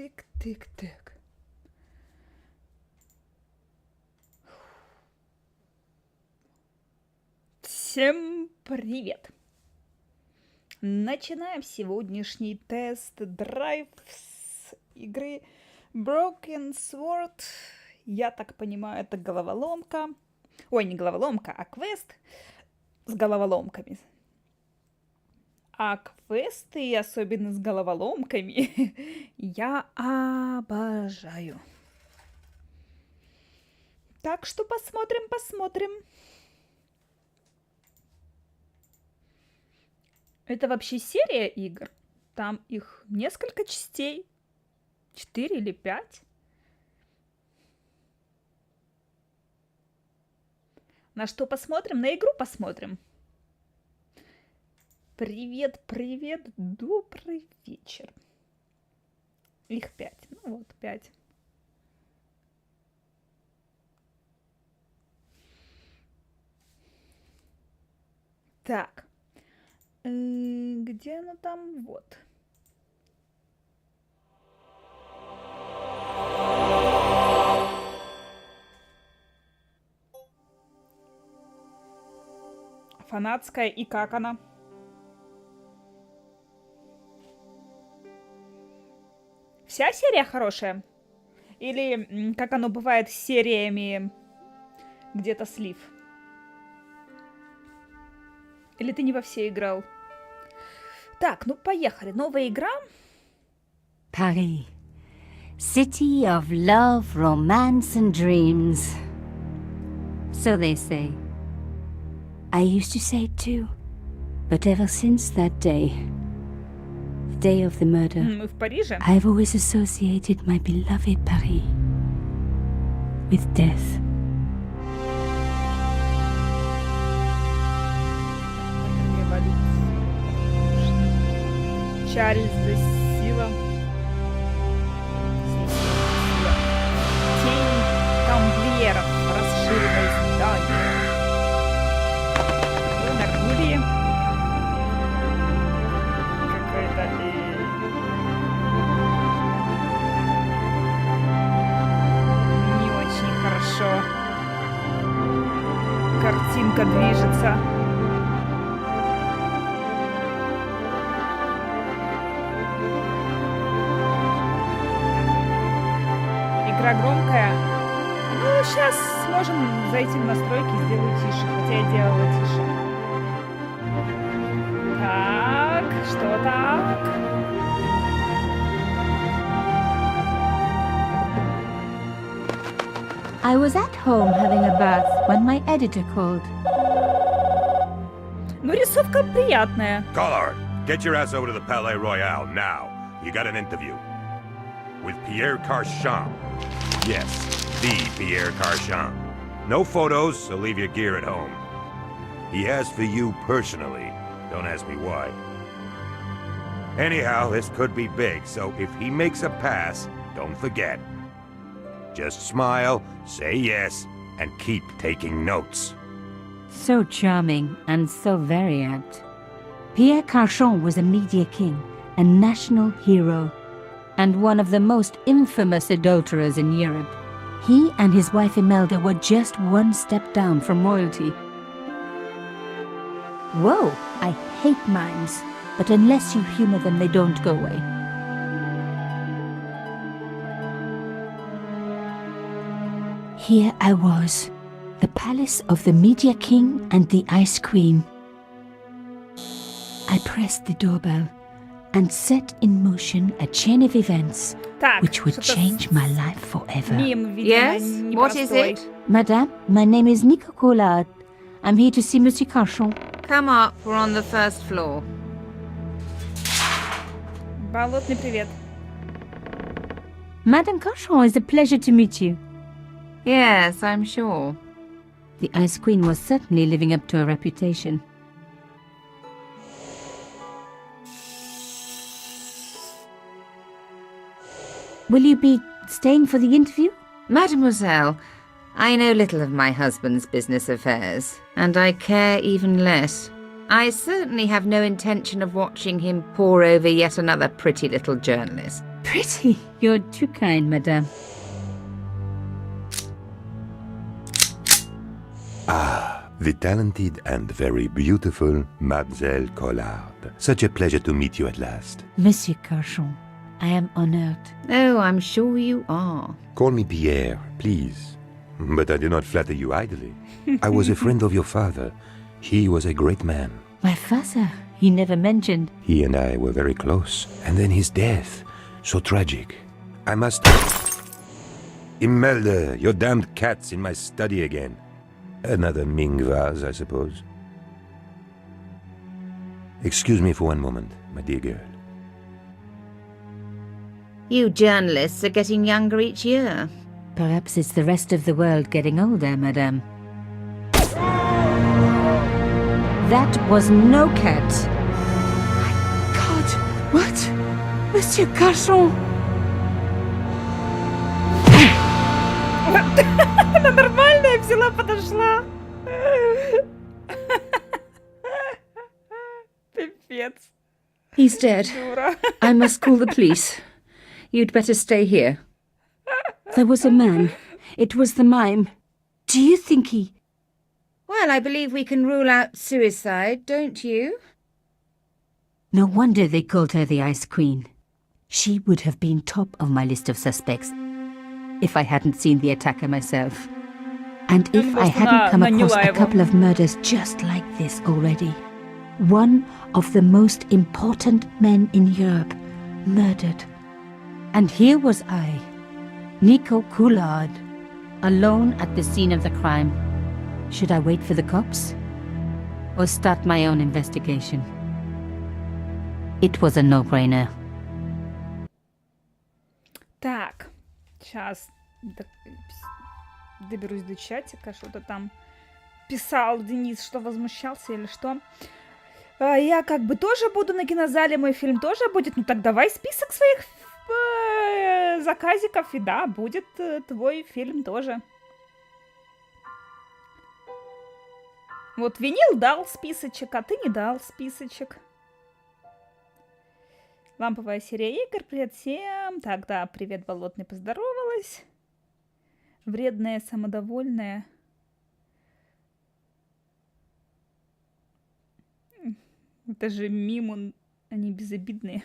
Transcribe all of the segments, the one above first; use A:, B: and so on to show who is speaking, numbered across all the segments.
A: Тык-тык-тык. Всем привет! Начинаем сегодняшний тест-драйв с игры Broken Sword. Я так понимаю, это головоломка. Ой, не головоломка, а квест с головоломками. А квесты, особенно с головоломками, я обожаю. Так что посмотрим. Это вообще серия игр. Там их несколько частей. 4 или 5. На что посмотрим? На игру посмотрим. Привет, добрый вечер. Их 5. Ну вот, 5. Так. Где она там? Вот. Фанатская, и как она? Вся серия хорошая? Или, как оно бывает с сериями, где-то слив? Или ты не во все играл? Так, ну поехали. Новая игра.
B: Paris. City of love, romance and dreams. So they say. I used to say it too. But ever since that day, the day of the murder,
A: Мы в Париже.
B: I've always associated my beloved Paris with death.
A: Чарльз Сила. Тень тамплиеров. Расширенное здание. Нагули. Какая-то... не очень хорошо. Картинка движется. Игра громкая. Ну, сейчас сможем зайти в настройки и сделать тише. Хотя я делала тише. Так, что так?
B: I was at home having a bath when my editor called.
A: Ну, рисовка приятная.
C: Caller, get your ass over to the Palais Royal now. You got an interview. With Pierre Carchon. Yes, the Pierre Carchon. No photos, so leave your gear at home. He asked for you personally. Don't ask me why. Anyhow, this could be big, so if he makes a pass, don't forget. Just smile, say yes, and keep taking notes.
B: So charming and so very apt. Pierre Carchon was a media king, a national hero, and one of the most infamous adulterers in Europe. He and his wife Imelda were just one step down from royalty. Whoa, I hate mimes, but unless you humor them, they don't go away. Here I was, the palace of the media king and the ice queen. I pressed the doorbell and set in motion a chain of events
A: Так,
B: which would
A: что-то
B: change my life forever.
A: Мим, видимо,
D: Yes, what is
A: непростой.
D: it?
B: Madame, my name is Nicolas. I'm here to see Monsieur Carchon.
D: Come up, we're on the first floor.
A: Болотный привет.
B: Madame Carchon, it's a pleasure to meet you.
D: Yes, I'm sure.
B: The Ice Queen was certainly living up to her reputation. Will you be staying for the interview?
D: Mademoiselle, I know little of my husband's business affairs, and I care even less. I certainly have no intention of watching him pore over yet another pretty little journalist.
B: Pretty. You're too kind, madame.
C: The talented and very beautiful Mademoiselle Collard. Such a pleasure to meet you at last.
B: Monsieur Carchon, I am honored.
D: Oh, I'm sure you are.
C: Call me Pierre, please. But I do not flatter you idly. I was a friend of your father. He was a great man.
B: My father, he never mentioned.
C: He and I were very close. And then his death. So tragic. I must... Imelda, your damned cat's in my study again. Another Ming vase, I suppose. Excuse me for one moment, my dear girl.
D: You journalists are getting younger each year.
B: Perhaps it's the rest of the world getting older, madame. That was no cat. My God, what? Monsieur Carchon!
A: Она нормальная взяла, подошла. Пипец.
B: He's dead.
A: Дура.
B: I must call the police. You'd better stay here. There was a man. It was the mime. Do you think he...
D: Well, I believe we can rule out suicide, don't you?
B: No wonder they called her the Ice Queen. She would have been top of my list of suspects if I hadn't seen the attacker myself. And if I hadn't come across a couple of murders just like this already. One of the most important men in Europe murdered. And here was I, Nico Coulard, alone at the scene of the crime. Should I wait for the cops? Or start my own investigation? It was a no-brainer.
A: Так, сейчас доберусь до чатика, что-то там писал Денис, что возмущался или что. Я как бы тоже буду на кинозале, мой фильм тоже будет. Ну так давай список своих заказиков, и да, будет твой фильм тоже. Вот Винил дал списочек, а ты не дал списочек. Ламповая серия игр, привет всем. Так, да, привет, Болотный, поздоровалась. Вредная, самодовольная. Это же мим, они безобидные.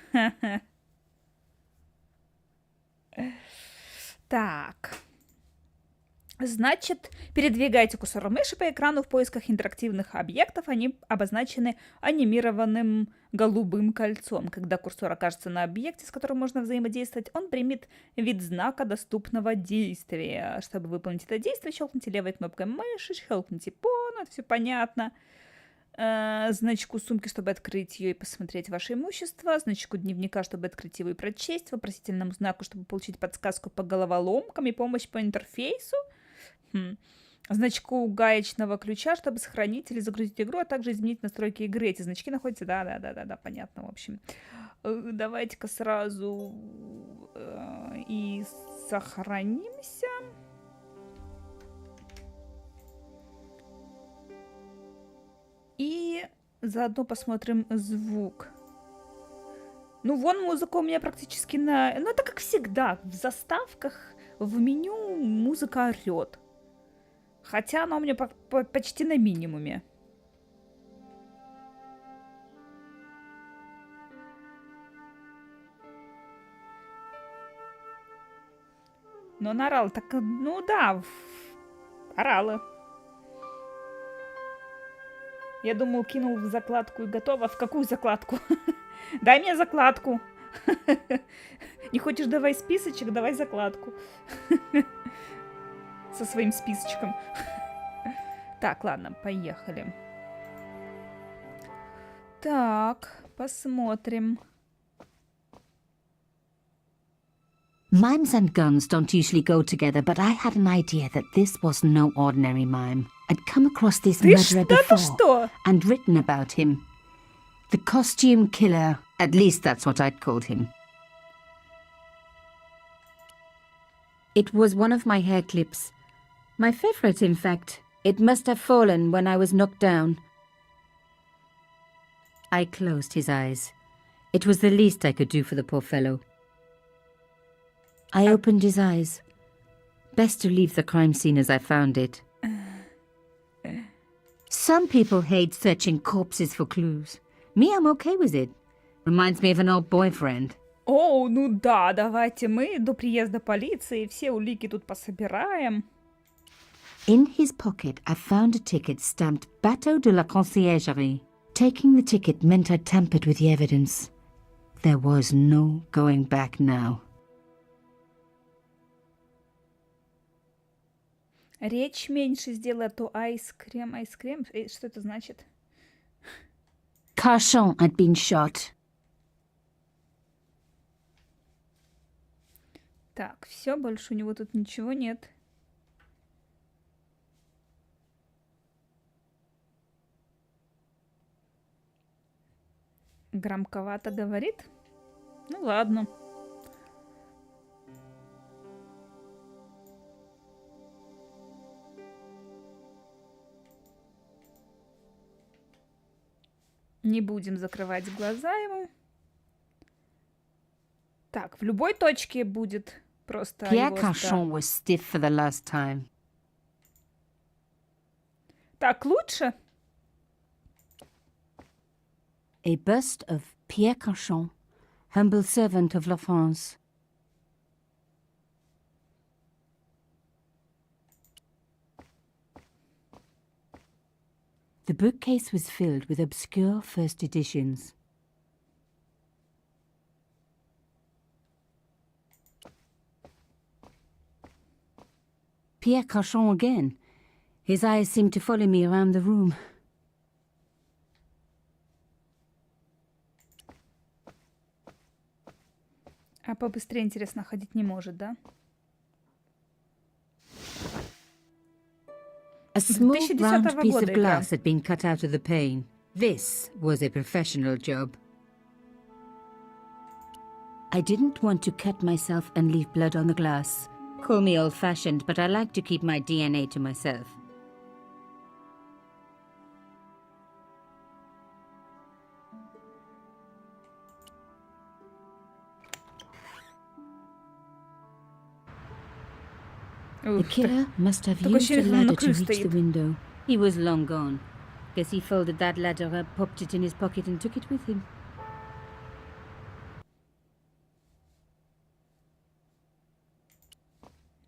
A: Так. Значит, передвигайте курсор мыши по экрану в поисках интерактивных объектов. Они обозначены анимированным голубым кольцом. Когда курсор окажется на объекте, с которым можно взаимодействовать, он примет вид знака доступного действия. Чтобы выполнить это действие, щелкните левой кнопкой мыши, щелкните по, ну это все понятно. Значку сумки, чтобы открыть ее и посмотреть ваше имущество, значку дневника, чтобы открыть его и прочесть, вопросительному знаку, чтобы получить подсказку по головоломкам и помощь по интерфейсу, значку гаечного ключа, чтобы сохранить или загрузить игру, а также изменить настройки игры. Эти значки находятся, да, понятно, в общем. Давайте-ка сразу и сохранимся. И заодно посмотрим звук. Ну, вон музыка у меня практически на... Ну, это как всегда. В заставках, в меню музыка орёт. Хотя она у меня почти на минимуме. Но она орала. Так, ну да, орала. Я думал, кинул в закладку и готово. В какую закладку? Дай мне закладку. Не хочешь, давай списочек, давай закладку. Со своим списочком. Так, ладно, поехали. Так, посмотрим.
B: Mimes and guns don't usually go together, but I had an idea that this was no ordinary mime. I'd come across this murderer before and written about him. The costume killer, at least that's what I'd called him. It was one of my hair clips. My favorite, in fact. It must have fallen when I was knocked down. I closed his eyes. It was the least I could do for the poor fellow. I opened his eyes. Best to leave the crime scene as I found it. Some people hate searching corpses for clues. Me, I'm okay with it. Reminds me of an old boyfriend.
A: О, ну да, давайте мы до приезда полиции все улики тут пособираем.
B: In his pocket, I found a ticket stamped Bateau de la Conciergerie. Taking the ticket meant I tampered with the evidence. There was no going back now.
A: Речь меньше сделай, а то айскрем. Айскрем? Что это значит?
B: Carchon had been shot.
A: Так, все, больше у него тут ничего нет. Громковато говорит? Ну ладно. Не будем закрывать глаза ему. Так, в любой точке будет просто
B: Pierre
A: его
B: Carchon was stiff for the last time.
A: Так, лучше?
B: A bust of Pierre Carchon, humble servant of La France. The bookcase was filled with obscure first editions. Pierre Carchon again. His eyes seemed to follow me around the room.
A: А побыстрее, интересно, ходить не может, да?
B: A small
A: 2010
B: round piece
A: года
B: of
A: игра.
B: glass had been cut out of the pane. This was a professional job. I didn't want to cut myself and leave blood on the glass. Call me old-fashioned, but I like to keep my DNA to myself. The
A: Ух ты.
B: killer must have
A: Такое
B: used a
A: ощущение, что он на
B: ladder to
A: крыше
B: reach the
A: стоит.
B: window. He was long gone. Guess he folded that ladder up, popped it in his pocket and took it with him.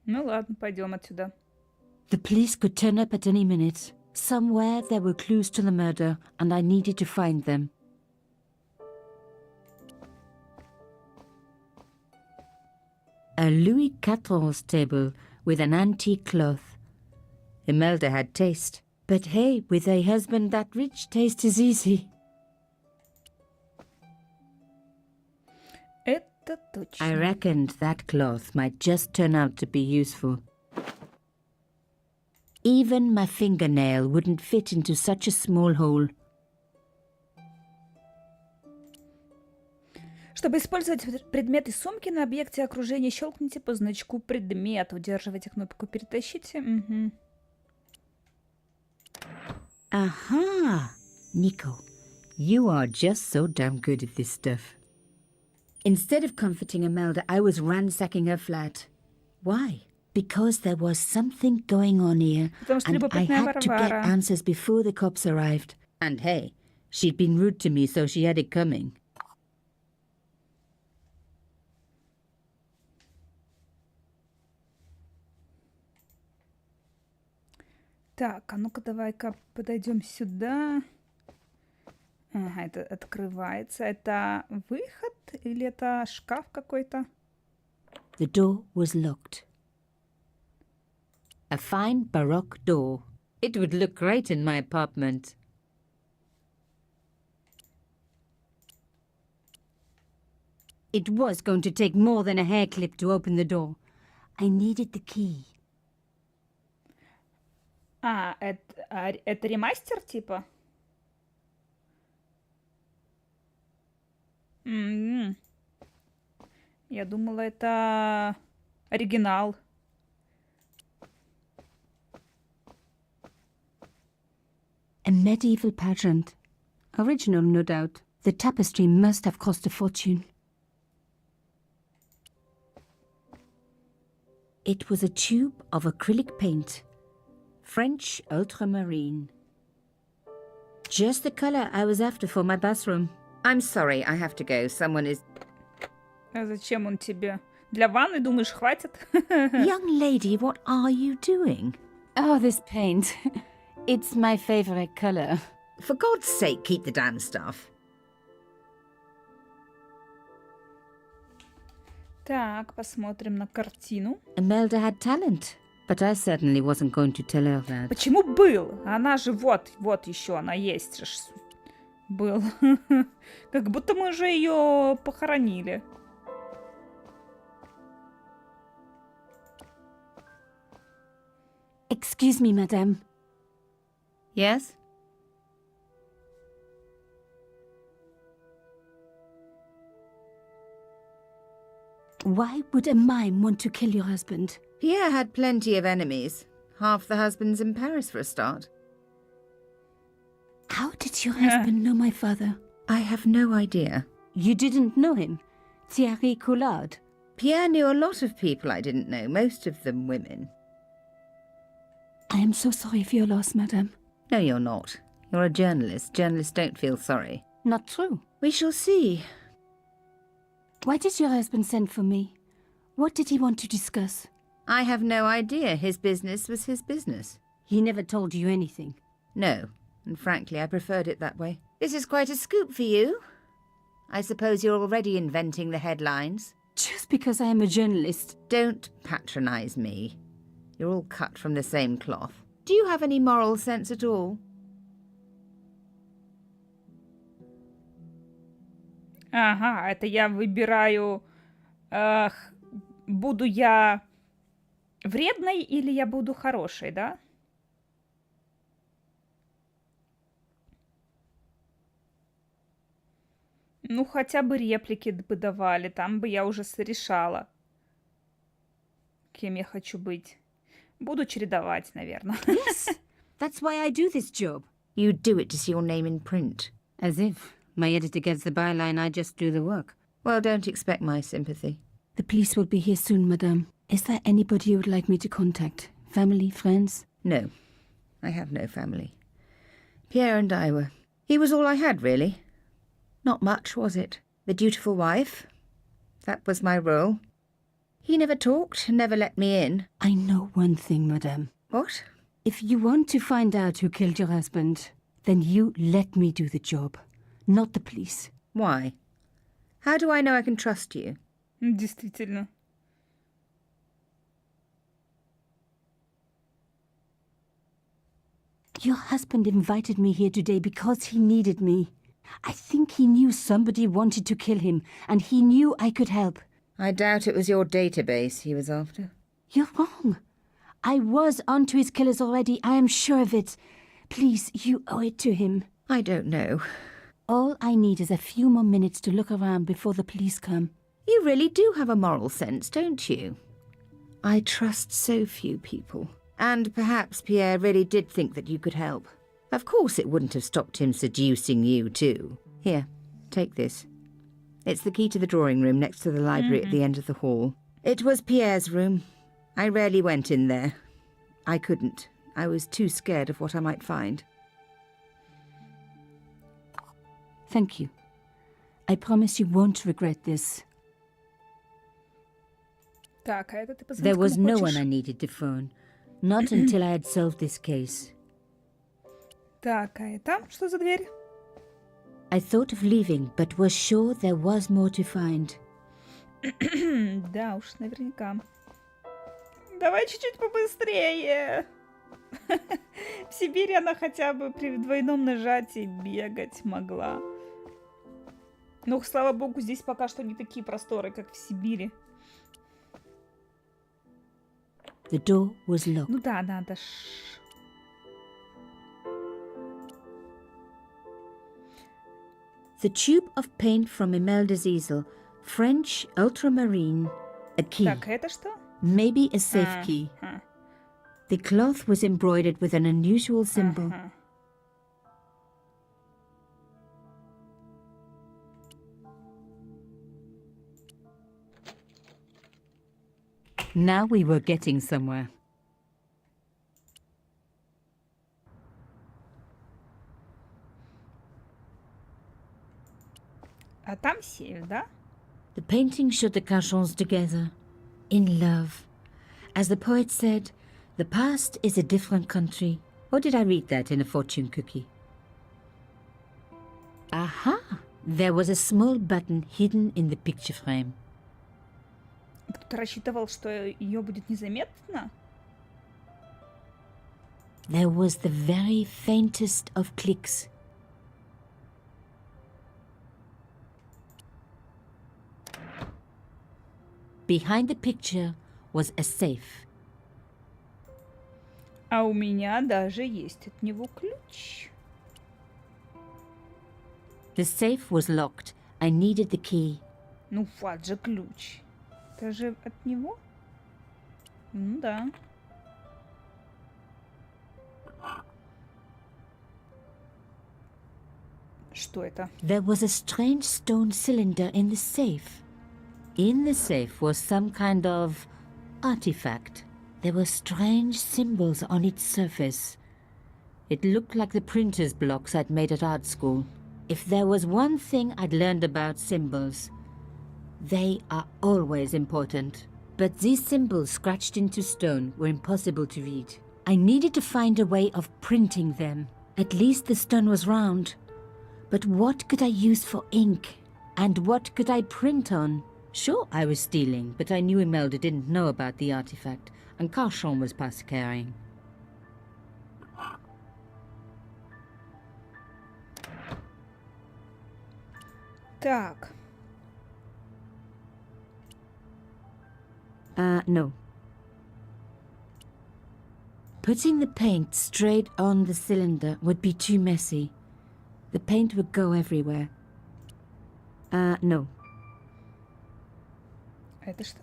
A: Ну ладно, пойдем отсюда.
B: The police could turn up at any minute. Somewhere there were clues to the murder, and I needed to find them. A Louis XIV's table with an antique cloth. Imelda had taste. But hey, with a husband that rich, taste is easy.
A: Это точно.
B: I reckoned that cloth might just turn out to be useful. Even my fingernail wouldn't fit into such a small hole.
A: Чтобы использовать предметы сумки на объекте окружения, щелкните по значку предмет. Удерживайте кнопку «Перетащите». Угу.
B: Aha! Nico, you are just so damn good at this stuff. Instead of comforting Imelda, I was ransacking her flat. Why? Because there was something going on here,
A: Потому что
B: and I
A: любопытная
B: had to get
A: Варвара.
B: answers before the cops arrived. And hey, she'd been rude to me, so she had it coming.
A: Так, а ну-ка давай-ка подойдем сюда. Ага, это открывается. Это выход или это шкаф какой-то?
B: The door was locked. A fine Baroque door. It would look great in my apartment. It was going to take more than a hair clip to open the door. I needed the key.
A: Это ремастер типа? М-м. Я думала, это оригинал.
B: A medieval pageant. Original, no doubt. The tapestry must have cost a fortune. It was a tube of acrylic paint. French ultramarine. Just the color I was after for my bathroom.
D: I'm sorry, I have to go. Someone is...
A: А зачем он тебе? Для ванны, думаешь, хватит?
B: Young lady, what are you doing? Oh, this paint. It's my favorite color.
D: For God's sake, keep the damn stuff.
A: Так, посмотрим на картину.
B: Imelda had talent, but I certainly wasn't going to tell her that.
A: Почему был? Она же вот еще она есть. Был. Как будто мы уже ее похоронили.
B: Excuse me, madame.
D: Yes?
B: Why would a mime want to kill your husband?
D: Pierre had plenty of enemies. Half the husbands in Paris for a start.
B: How did your husband know my father?
D: I have no idea.
B: You didn't know him? Thierry Coulard?
D: Pierre knew a lot of people I didn't know, most of them women.
B: I am so sorry for your loss, madame.
D: No, you're not. You're a journalist. Journalists don't feel sorry.
B: Not true.
D: We shall see.
B: Why did your husband send for me? What did he want to discuss?
D: I have no idea. His business was his business.
B: He never told you anything.
D: No, and frankly, I preferred it that way. This is quite a scoop for you. I suppose you're already inventing the headlines.
B: Just because I am a journalist.
D: Don't patronise me. You're all cut from the same cloth. Do you have any moral sense at all?
A: Ага, это я выбираю, буду я вредной или я буду хорошей, да? Ну, хотя бы реплики бы давали, там бы я уже решала, кем я хочу быть. Буду чередовать, наверное.
B: Yes, that's why I do this job.
D: You do it to see your name in print.
B: As if my editor gets the byline, I just do the work.
D: Well, don't expect my sympathy.
B: The police will be here soon, madame. Is there anybody you would like me to contact? Family, friends?
D: No, I have no family. Pierre and I were... He was all I had, really. Not much, was it? The dutiful wife. That was my role. He never talked, never let me in.
B: I know one thing, madame.
D: What?
B: If you want to find out who killed your husband, then you let me do the job, not the police.
D: Why? How do I know I can trust you?
A: Действительно.
B: Your husband invited me here today because he needed me. I think he knew somebody wanted to kill him, and he knew I could help.
D: I doubt it was your database he was after.
B: You're wrong. I was onto his killers already, I am sure of it. Please, you owe it to him.
D: I don't know.
B: All I need is a few more minutes to look around before the police come.
D: You really do have a moral sense, don't you? I trust so few people. And perhaps Pierre really did think that you could help. Of course it wouldn't have stopped him seducing you too. Here, take this. It's the key to the drawing room next to the library at the end of the hall. It was Pierre's room. I rarely went in there. I couldn't. I was too scared of what I might find.
B: Thank you. I promise you won't regret this.
A: Так, а это ты позвонить
B: There was
A: кому
B: no
A: хочешь?
B: one I needed to phone. Not until I had solved this case.
A: Так, а это что за дверь?
B: I thought of leaving, but was sure there was more to find.
A: Да уж, наверняка. Давай чуть-чуть побыстрее. В Сибири она хотя бы при двойном нажатии бегать могла. Ну, слава богу, здесь пока что не такие просторы, как в Сибири.
B: The door was locked.
A: Ну да, надо ж.
B: The tube of paint from Imelda's easel, French ultramarine, a key,
A: Так, а это что?
B: maybe a safe key.
A: Ага.
B: The cloth was embroidered with an unusual symbol.
A: Ага.
B: Now we were getting somewhere.
A: А там сейф, да?
D: The painting showed the Cachons together, in love. As the poet said, the past is a different country. Or did I read that in a fortune cookie? Aha! There was a small button hidden in the picture frame.
A: Кто-то рассчитывал, что ее будет незаметно?
D: There was the very faintest of clicks. Behind the picture was a safe.
A: А у меня даже есть от него ключ.
D: The safe was locked. I needed the key.
A: Ну, вот же ключ. Это же от него? Ну да. Что это?
D: There was a strange stone cylinder in the safe. In the safe was some kind of artifact. There were strange symbols on its surface. It looked like the printer's blocks I'd made at art school. If there was one thing I'd learned about symbols, they are always important. But these symbols scratched into stone were impossible to read. I needed to find a way of printing them. At least the stone was round. But what could I use for ink? And what could I print on? Sure, I was stealing, but I knew Imelda didn't know about the artifact, and Cachon was past caring.
A: Так.
D: No. Putting the paint straight on the cylinder would be too messy. The paint would go everywhere. No.
A: Это что?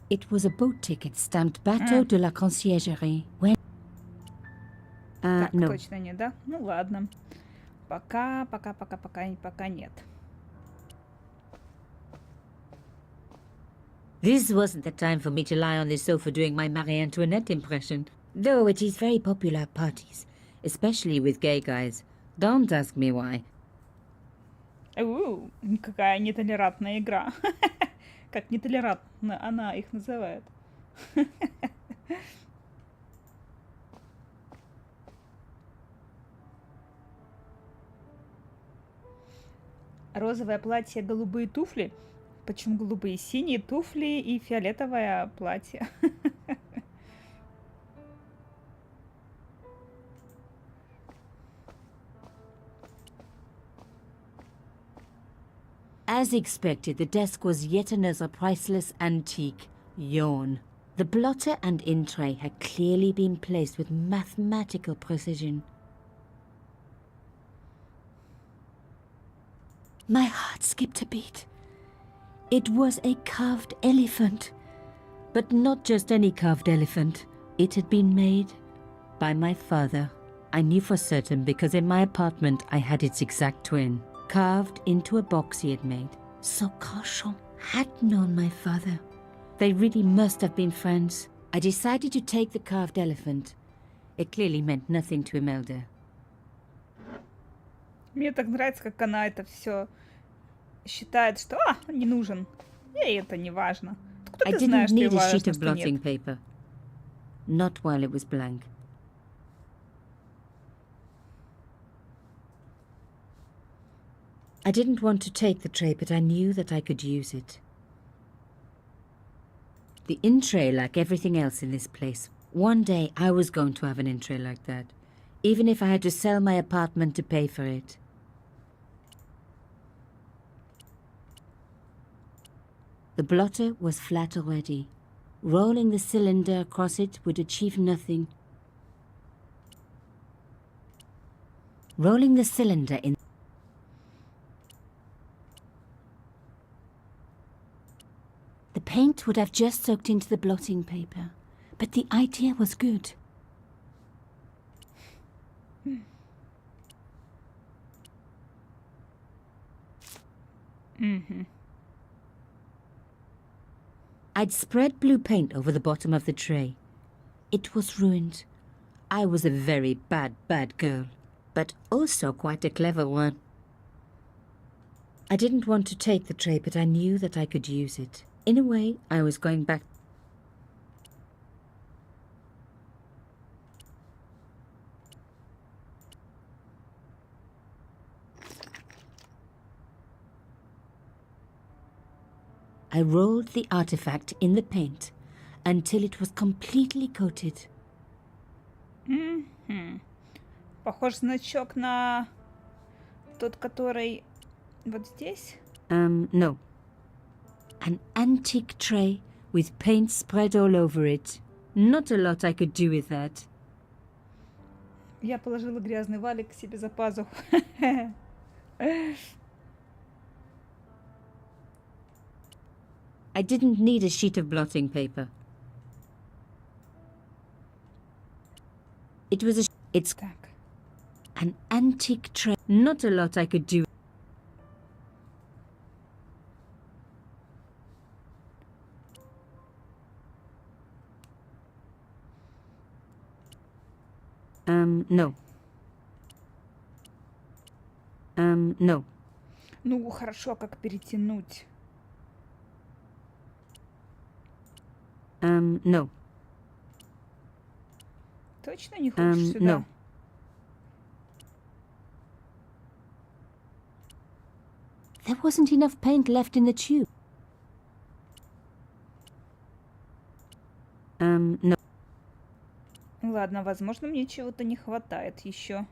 D: It was a boat ticket stamped Bateau de la Conciergerie. When...
A: Так,
D: no.
A: точно нет, да? Ну ладно. Пока нет.
D: This wasn't the time for me to lie on the sofa doing my Marie Antoinette impression. Though it is very popular at parties, especially with gay guys. Don't ask me why.
A: Какая нетолерантная игра. Как нетолерантно она их называет. Розовое платье, голубые туфли. Почему голубые? Синие туфли и фиолетовое платье.
D: As expected, the desk was yet another priceless antique. Yawn. The blotter and in tray had clearly been placed with mathematical precision. My heart skipped a beat. It was a carved elephant. But not just any carved elephant. It had been made by my father. I knew for certain because in my apartment I had its exact twin, carved into a box he had made. So Cachon had known my father. They really must have been friends. I decided to take the carved elephant. It clearly meant nothing to Imelda.
A: Мне так нравится, как она это все считает, что не нужен. Ей это не важно. Откуда
D: I
A: ты знаешь,
D: didn't
A: что ей
D: need a
A: важно,
D: sheet of
A: что
D: blotting
A: нет?
D: paper. Not while it was blank. I didn't want to take the tray, but I knew that I could use it. The in-tray, like everything else in this place. One day I was going to have an in-tray like that, even if I had to sell my apartment to pay for it. The blotter was flat already. Rolling the cylinder across it would achieve nothing. Rolling the cylinder in... The paint would have just soaked into the blotting paper, but the idea was good. I'd spread blue paint over the bottom of the tray. It was ruined. I was a very bad girl, but also quite a clever one. I didn't want to take the tray, but I knew that I could use it. In a way, I was going back. I rolled the artifact in the paint until it was completely coated.
A: Похож значок на тот, который вот здесь.
D: No. An antique tray with paint spread all over it. Not a lot I could do with that.
A: Я положила грязный валик себе за пазуху.
D: I didn't need a sheet of blotting paper. It was it's
A: Так.
D: an antique tray. Not a lot I could do. No. No.
A: Ну, хорошо, как перетянуть.
D: No.
A: Точно не хочешь сюда?
D: No. There wasn't enough paint left in the tube. No.
A: Ладно, возможно, мне чего-то не хватает еще.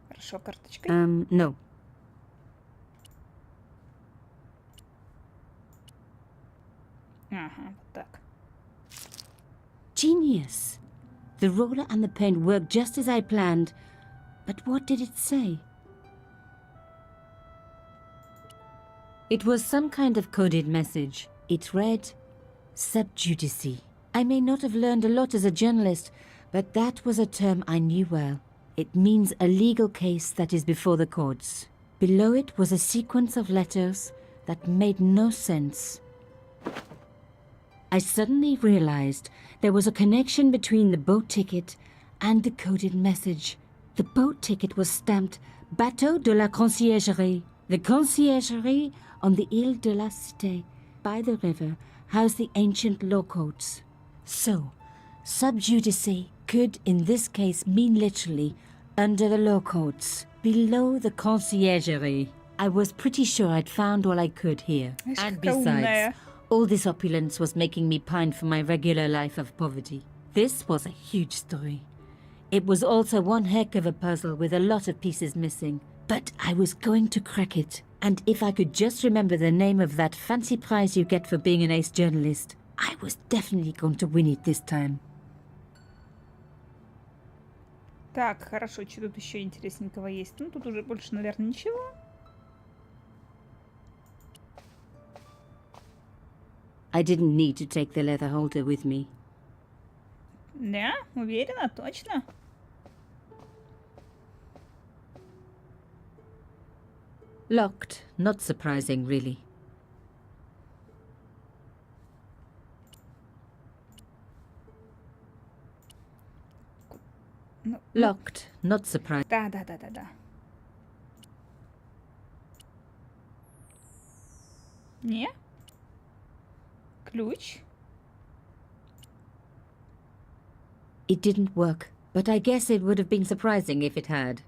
A: Хорошо, карточкой.
D: No.
A: Ага, вот так.
D: Genius! The roller and the paint worked just as I planned. But what did it say? It was some kind of coded message. It read, sub judice. I may not have learned a lot as a journalist, but that was a term I knew well. It means a legal case that is before the courts. Below it was a sequence of letters that made no sense. I suddenly realized there was a connection between the boat ticket and the coded message. The boat ticket was stamped Bateau de la Conciergerie. The conciergerie on the Ile de la Cité, by the river, housed the ancient law courts. So, sub judice could in this case mean literally under the law courts, below the conciergerie. I was pretty sure I'd found all I could here. And besides, all this opulence was making me pine for my regular life of poverty. This was a huge story. It was also one heck of a puzzle with a lot of pieces missing. But I was going to crack it. And if I could just remember the name of that fancy prize you get for being an ace journalist, I was definitely going to win it this time.
A: Так, хорошо, что тут еще интересненького есть? Ну, тут уже больше, наверное, ничего.
D: I didn't need to take the leather holder with me.
A: Да? Уверена? Точно?
D: Locked. Not surprising, really.
A: Ну,
D: Locked. Not surprising.
A: да. Не? Ключ?
D: It didn't work, but I guess it would have been surprising if it had.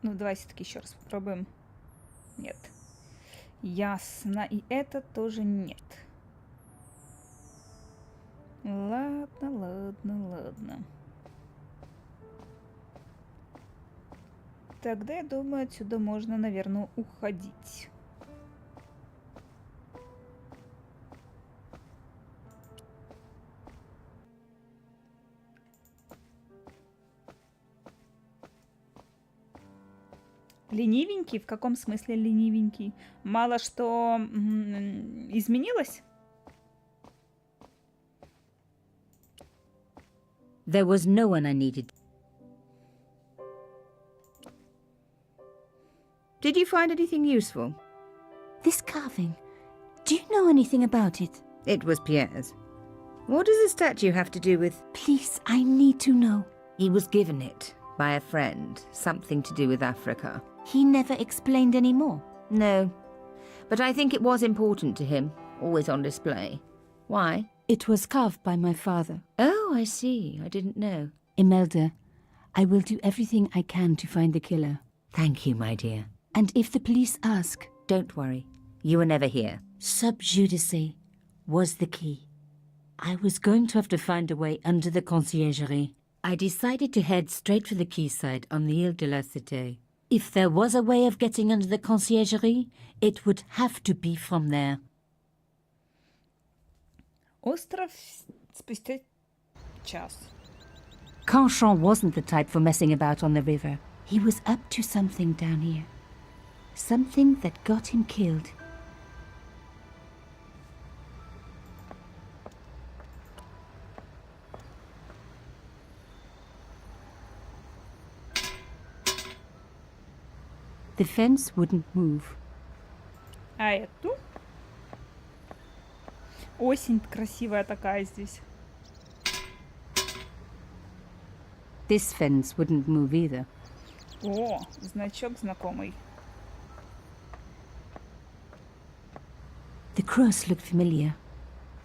A: Ну, давай все-таки еще раз попробуем. Нет. Ясно. И это тоже нет. Ладно. Тогда, я думаю, отсюда можно, наверное, уходить. Ленивенький? В каком смысле ленивенький? Мало что изменилось?
D: There was no one I needed. Did you find anything useful? This carving.
B: Do you know anything about it?
D: It was Pierre's. What does the statue have to do with...
B: Please, I need to know.
D: He was given it by a friend, something to do with Africa.
B: He never explained any more.
D: No, but I think it was important to him, always on display. Why?
B: It was carved by my father.
D: Oh, I see. I didn't know.
B: Imelda, I will do everything I can to find the killer.
D: Thank you, my dear.
B: And if the police ask,
D: Don't worry. You were never here.
B: sub judice was the key. I was going to have to find a way under the conciergerie. I decided to head straight for the quayside on the Ile de la Cité. If there was a way of getting under the conciergerie, it would have to be from there.
A: Остров спустя час.
B: Canchon wasn't the type for messing about on the river. He was up to something down here. Something that got him killed. The fence wouldn't move.
A: А эту? Осень красивая такая здесь.
B: This fence wouldn't move either.
A: О, значок знакомый.
B: The cross looked familiar.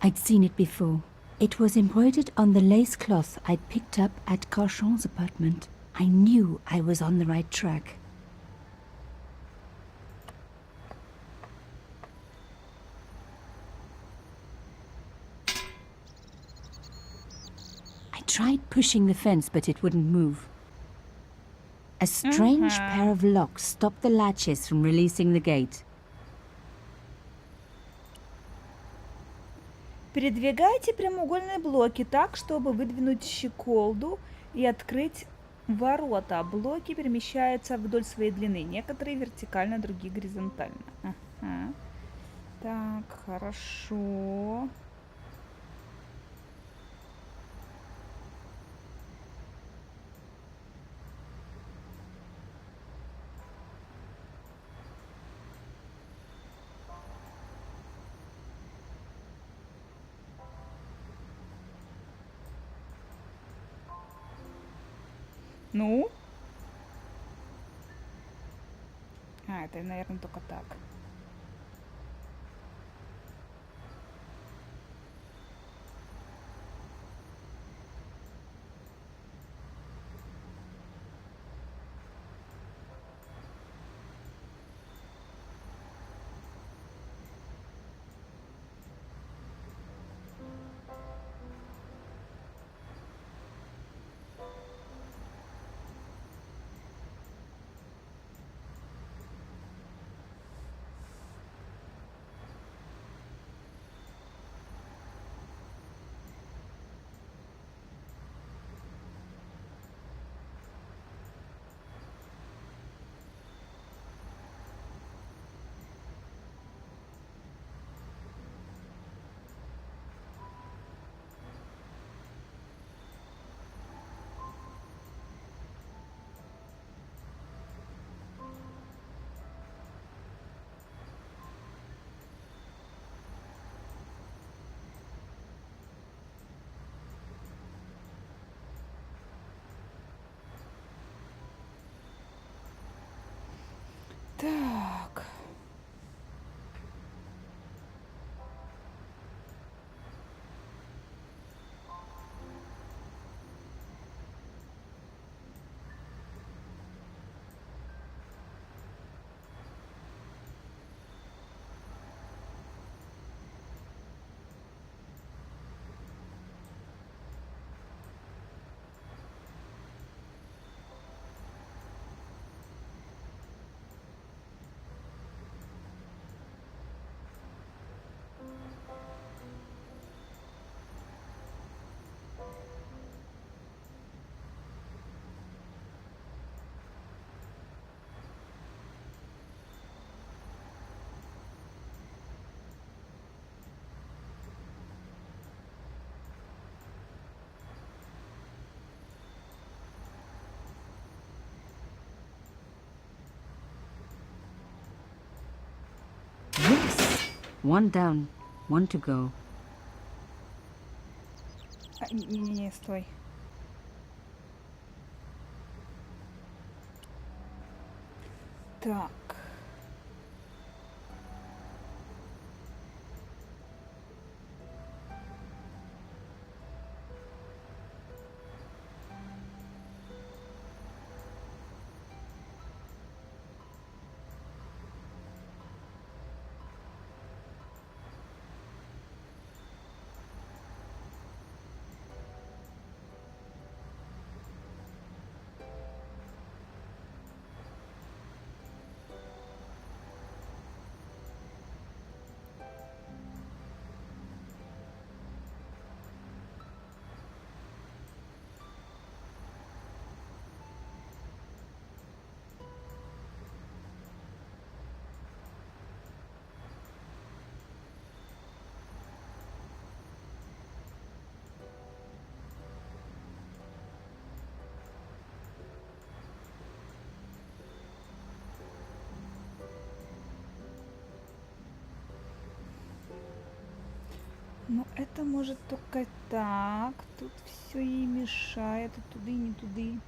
B: I'd seen it before. It was embroidered on the lace cloth I'd picked up at Carchon's apartment. I knew I was on the right track. I tried pushing the fence, but it wouldn't move. A strange pair of locks stopped the latches from releasing the gate.
A: Передвигайте прямоугольные блоки так, чтобы выдвинуть щеколду и открыть ворота. Блоки перемещаются вдоль своей длины. Некоторые вертикально, другие горизонтально. Ага. Так, хорошо. Ну? А, это, наверное, только так. Так.
B: One down, one to go.
A: Не, стой. Так. Ну, это может только так. Тут все ей мешает. И туды, и не туды.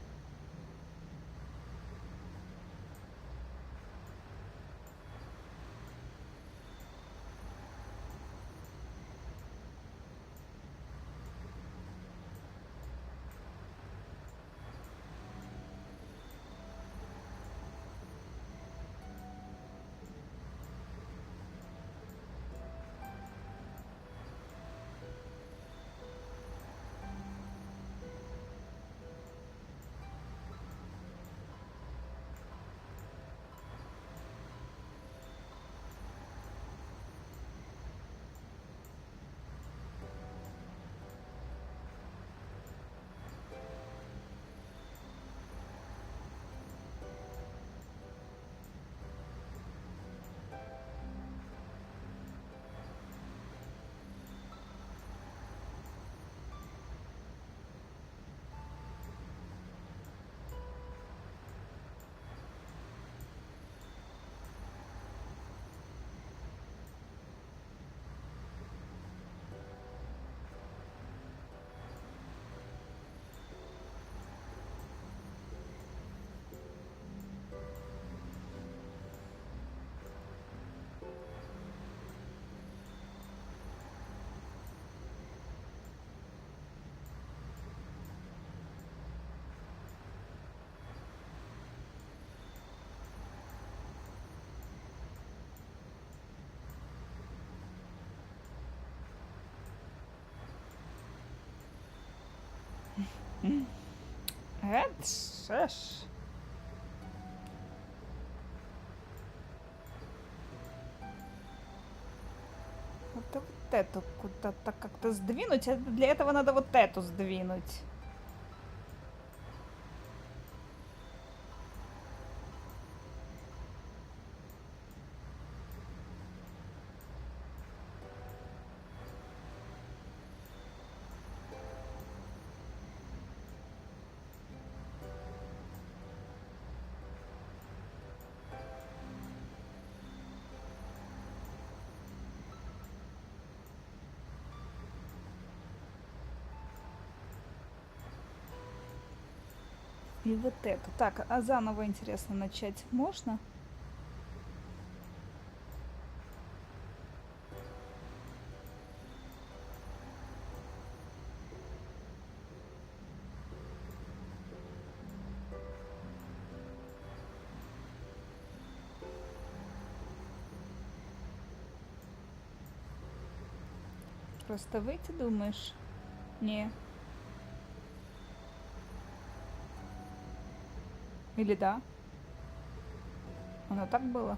A: Это ж. Вот эту куда-то как-то сдвинуть. Для этого надо вот эту сдвинуть. И вот это. Так, а заново, интересно, начать можно? Просто выйти, думаешь? Не. Или да? Оно так было?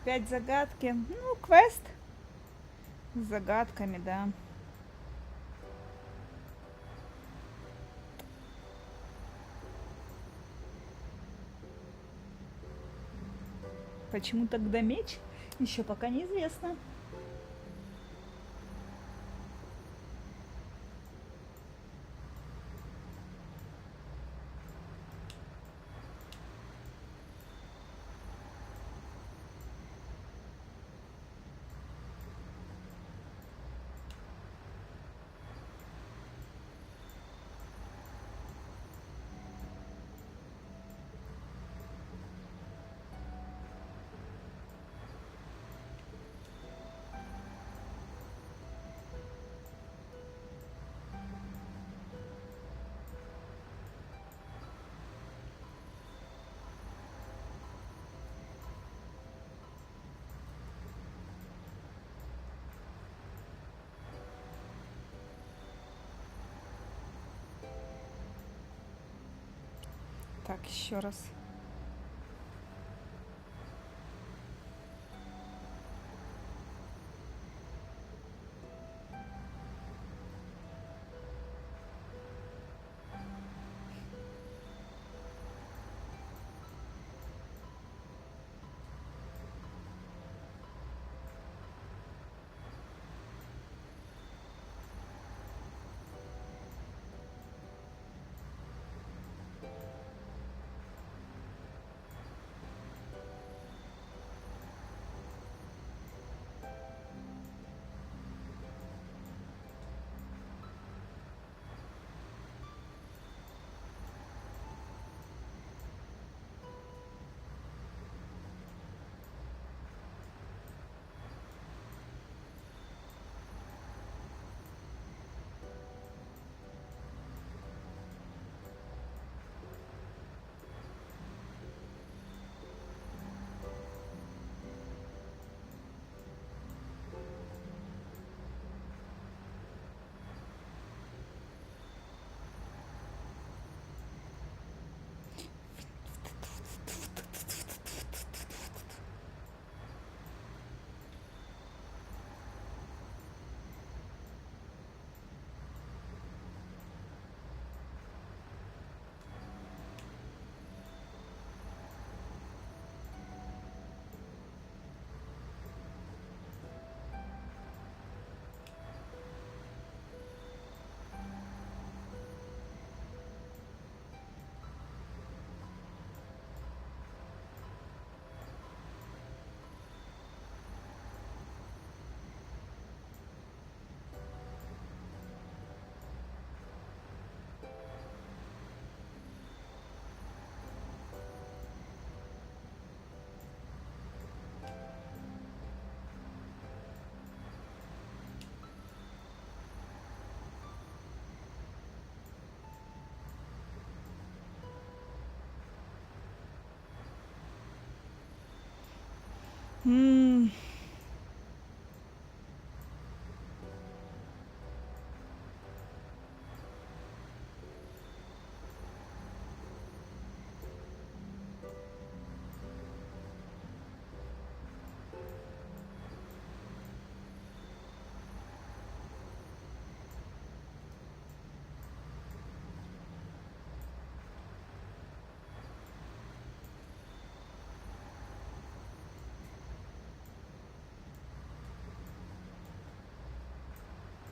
A: Опять загадки. Ну, квест с загадками, да. Почему тогда меч? Еще пока неизвестно. Так, еще раз.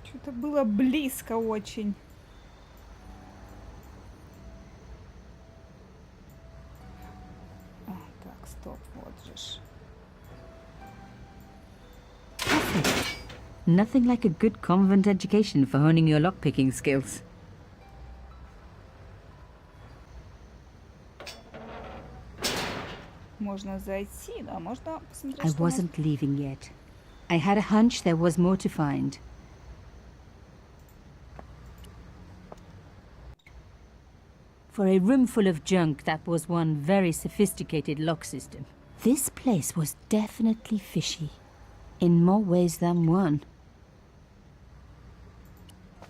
A: Что-то было близко очень. Так, стоп, вот же ж.
B: Nothing like a good convent education for honing your lockpicking skills.
A: Можно зайти, да, можно посмотреть,
B: I
A: что у нас.
B: wasn't leaving yet. I had a hunch there was more to find. For a room full of junk, that was one very sophisticated lock system. This place was definitely fishy, in more ways than one.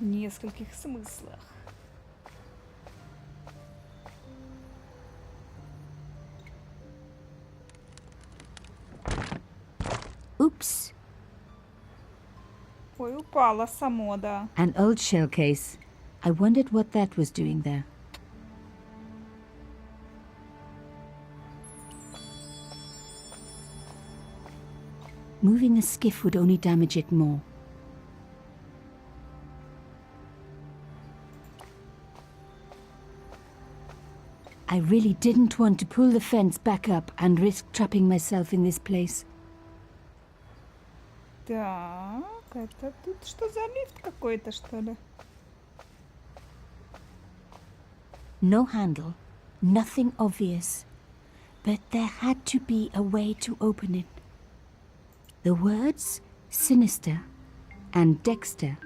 A: В нескольких смыслах.
B: Oops,
A: Ой, упала само, да.
B: an old shell case. I wondered what that was doing there. Moving a skiff would only damage it more. I really didn't want to pull the fence back up and risk trapping myself in this place.
A: Так, это тут что за лифт какой-то, что ли?
B: No handle, nothing obvious. But there had to be a way to open it. The words sinister and Dexter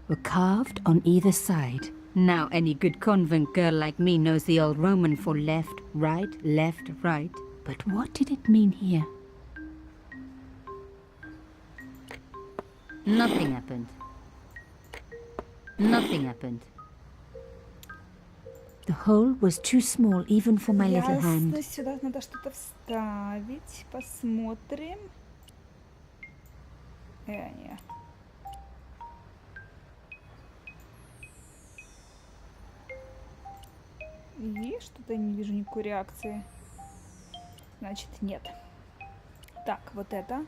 B: were carved on either side. Now any good convent girl like me knows the old Roman for left, right, left, right. But what did it mean here? Nothing happened. Nothing happened. The hole was too small even for my little hand.
A: Ясно, сюда надо что-то вставить. Посмотрим. Нет. И что-то я не вижу никакой реакции. Значит, нет. Так, вот это.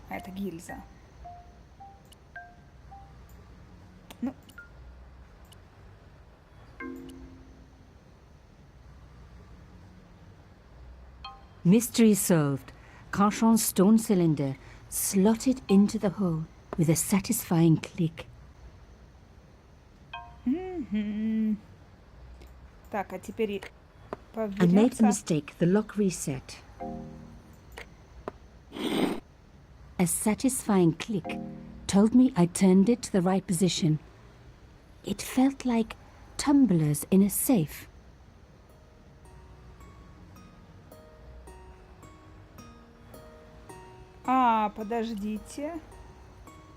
A: А это гильза. Ну.
B: Mystery solved. Carchon's stone cylinder slotted into the hole with a satisfying click.
A: Так, а теперь
B: I made a
A: повернется.
B: mistake. The lock reset. A satisfying click told me I turned it to the right position. It felt like tumblers in a safe.
A: А, подождите.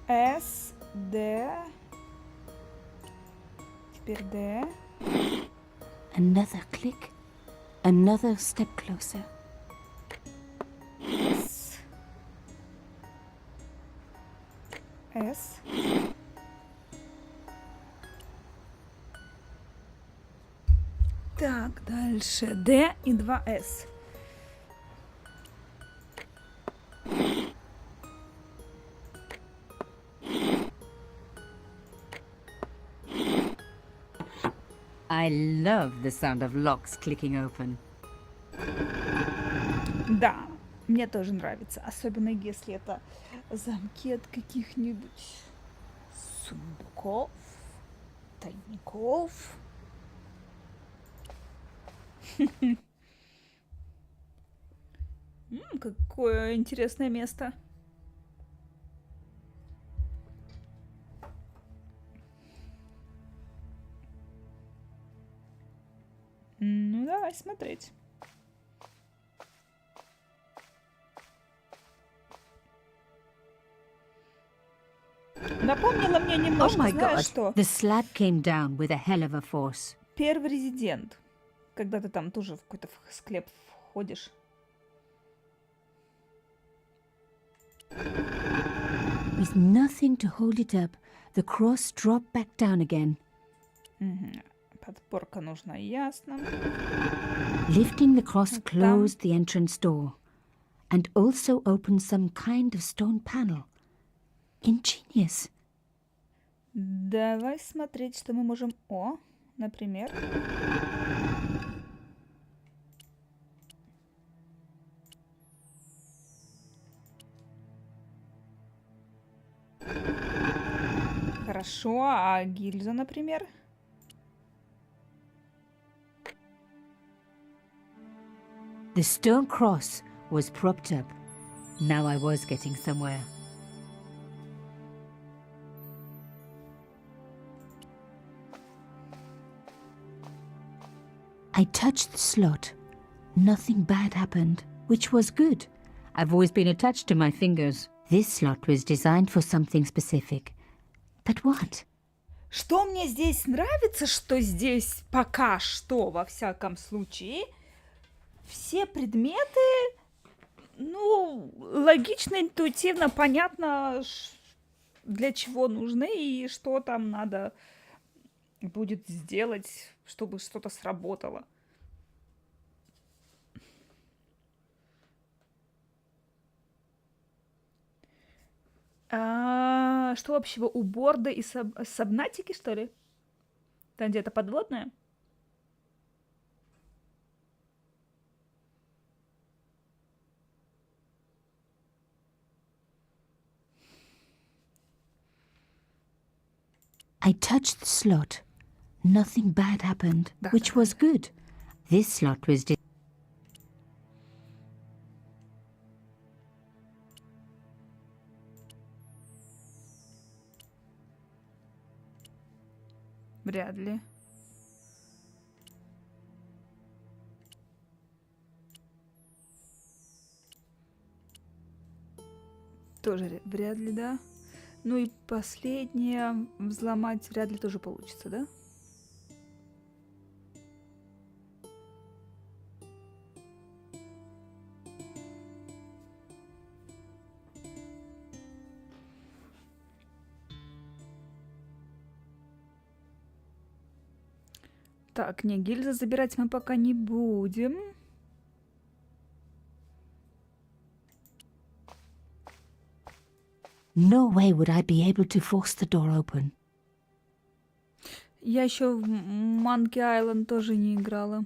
A: С, Д. Теперь Д.
B: Another click. Another step closer.
A: С. С. Так, дальше Д и 2 С.
B: I love the sound of locks clicking open.
A: Да, мне тоже нравится. Особенно если это замки от каких-нибудь сундуков, тайников. Какое интересное место. Ну, давай смотреть. Напомнила мне
B: Oh
A: немножко,
B: my
A: знаешь
B: god,
A: что?
B: the slab came down with a hell of a force.
A: Первый резидент. Когда ты там тоже в какой-то склеп входишь.
B: With nothing to hold it up, the cross dropped back down again.
A: Подпорка нужна, ясно.
B: Lifting the cross
A: Вот там.
B: closed the entrance door and also opened some kind of stone panel. Ingenious.
A: Давай смотреть, что мы можем... О, например. Хорошо, а гильза, например?
B: The stone cross was propped up, Now I was getting somewhere. I touched the slot. Nothing bad happened, which was good. I've always been attached to my fingers. This slot was designed for something specific. But what?
A: Что мне здесь нравится, что здесь пока что, во всяком случае, все предметы, ну, логично, интуитивно, понятно, для чего нужны и что там надо будет сделать, чтобы что-то сработало. Что общего у борда и сабнатики, что ли? Там где-то подводная?
B: I touched the slot. Nothing bad happened, which was good. This slot was
A: Вряд ли. Тоже вряд ли, да? Ну и последнее, взломать вряд ли тоже получится, да? Так, не, гильзы забирать мы пока не будем.
B: No way would I be able to force the door open.
A: Я еще в Monkey Island тоже не играла.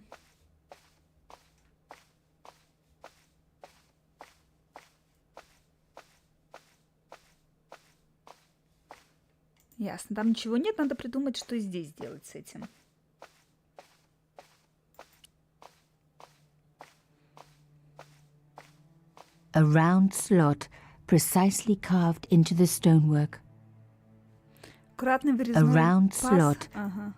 A: Ясно, там ничего нет, надо придумать, что здесь делать с этим.
B: A round slot precisely carved into the stonework.
A: Аккуратный вырезной
B: round
A: паз.
B: slot.
A: Ага.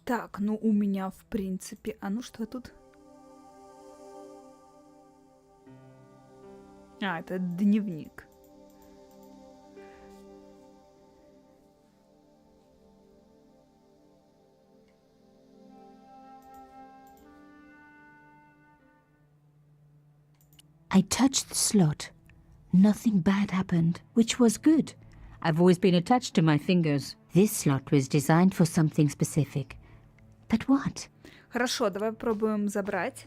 A: Так, ну у меня в принципе... А ну что тут? А, это дневник.
B: I touched the slot. Nothing bad happened, which was good. I've always been attached to my fingers. This slot was designed for something specific. But what?
A: Хорошо, давай попробуем забрать.